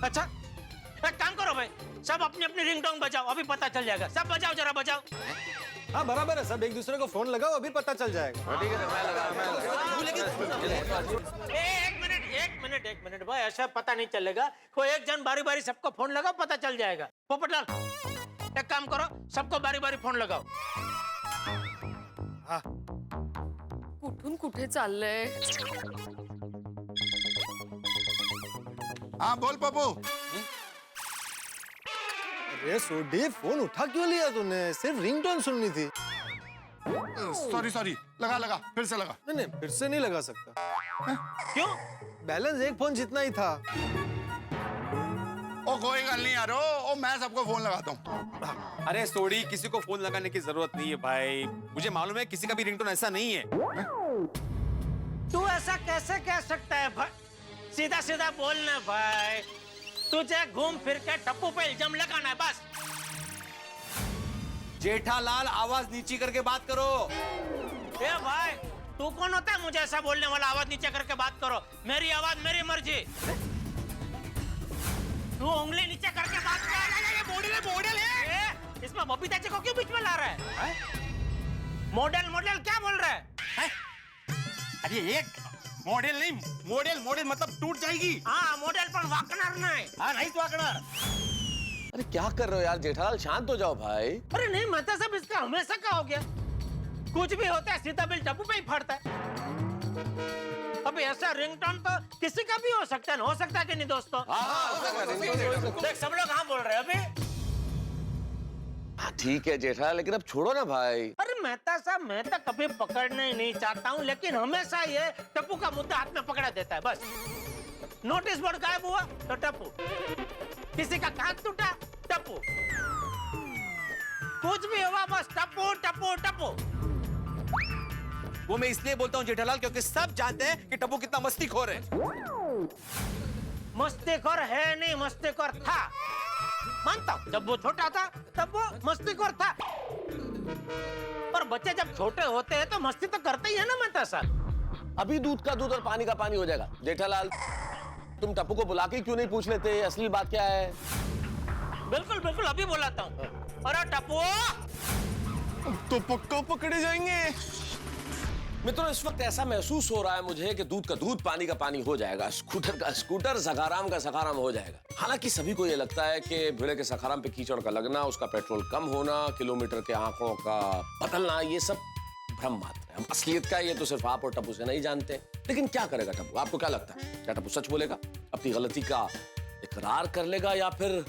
अच्छा एक काम करो भाई, सब अपनी अपनी रिंगटोन बजाओ, अभी पता चल जाएगा। सब बजाओ, जरा बजाओ। हाँ बराबर है, सब एक दूसरे को फोन लगाओ, अभी पता चल जाएगा। ठीक है, मैं लगा। एक मिनट भाई, ऐसा पता नहीं चलेगा। कोई एक जन बारी बारी सबको फोन लगाओ, पता चल जाएगा। पोपटलाल एक काम करो, सबको बारी बारी फोन लगाओ। कुठून कुठे चाललंय? हाँ बोल पप्पू। अरे सोडी, फोन उठा क्यों लिया तूने? सिर्फ रिंगटोन सुननी थी। सॉरी लगा लगा, फिर से लगा। नहीं फिर से नहीं लगा सकता। क्यों? बैलेंस एक फोन जितना ही था। ओ कोई गल नहीं यार, ओ मैं सबको फोन लगाता हूँ। अरे सोडी, किसी को फोन लगाने की जरूरत नहीं है भाई। मुझे मालूम है किसी का भी रिंगटोन ऐसा नहीं है। तू ऐसा कैसे कह सकता है भाई? सीधा सीधा बोलना भाई। तुझे घूम फिर के टप्पू पे इल्जाम लगाना है बस। जेठालाल, आवाज नीची करके बात करो। ए भाई, तू कौन होता है मुझे ऐसा बोलने वाला? आवाज नीचे करके बात करो। मेरी आवाज मेरी मर्जी। तू उंगली नीचे करके बात कर। मॉडल है। इसमें बबीता जी को क्यों बीच में ला रहा है? मॉडल क्या बोल रहा है? अरे एक मॉडल नहीं, मॉडल मतलब टूट जाएगी। हाँ मॉडल पर वाकणार नहीं। हाँ नहीं वाकणार। अरे क्या कर रहे हो यार जेठालाल, शांत हो जाओ भाई। अरे नहीं माता साहब, इसका हमेशा का हो गया। कुछ भी होता है सीधा बिल टप्पू पे ही फटता है। अभी ऐसा रिंगटोन तो किसी का भी हो सकता है, हो सकता है कि नहीं दोस्तों? देख सब लोग हाँ बोल रहे हैं अभी। हाँ ठीक है जेठालाल, लेकिन अब छोड़ो ना भाई। अरे मेहता साहब, मैं तो कभी पकड़ना ही नहीं चाहता हूँ, लेकिन हमेशा ये टप्पू का मुद्दा हाथ में पकड़ा देता है बस। नोटिस बोर्ड गायब हुआ तो टप्पू, किसी का कांच टूटा टप्पू, कुछ भी हुआ बस टप्पू टप्पू टप्पू। वो मैं इसलिए बोलता हूँ जेठालाल, क्योंकि सब जानते हैं कि टप्पू कितना मस्तीखोर है। मस्तीखोर है नहीं, मस्तीखोर था। मानता हूँ, जब वो छोटा था तब वो मस्तीखोर था। पर बच्चे जब छोटे होते हैं तो मस्ती तो करते ही है ना मेहता साहब। अभी दूध का दूध और पानी का पानी हो जाएगा। जेठालाल, तुम टप्पू को बुला के क्यों नहीं पूछ लेते असली बात क्या है? बिल्कुल अभी बुलाता हूँ। अरे टप्पू, तो पक्का पकड़े जाएंगे। मित्रों, इस वक्त ऐसा महसूस हो रहा है मुझे कि दूध का दूध पानी का पानी हो जाएगा, स्कूटर का स्कूटर, सखाराम का सखाराम हो जाएगा। हालांकि सभी को यह लगता है कि भिड़े के सखाराम पे कीचड़ का लगना, उसका पेट्रोल कम होना, किलोमीटर के आंकड़ों का बदलना, ये सब भ्रम मात्र है। असलियत का ये तो सिर्फ आप और टप्पू से नहीं जानते। लेकिन क्या करेगा टप्पू? आपको क्या लगता है? क्या टप्पू सच बोलेगा, अपनी गलती का इकरार कर लेगा, या फिर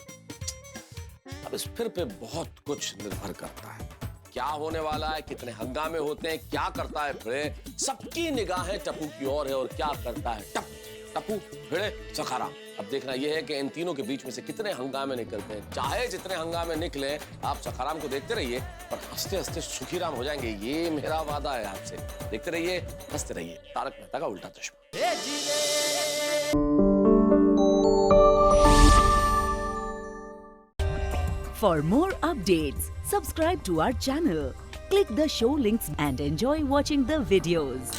अब इस फिर पे बहुत कुछ निर्भर करता है। क्या होने वाला है, कितने हंगामे होते हैं, क्या करता है भिड़े, सबकी निगाहें टप्पू की ओर है। और क्या करता है टप्पू, भिड़े, सखाराम। अब देखना यह है कि इन तीनों के बीच में से कितने हंगामे निकलते हैं। चाहे जितने हंगामे निकले, आप सखाराम को देखते रहिए और हंसते हंसते सुखीराम हो जाएंगे। ये मेरा वादा है आपसे। देखते रहिए, हंसते रहिए। तारक मेहता का उल्टा चश्मा। For more updates, subscribe to our channel, click the show links and enjoy watching the videos.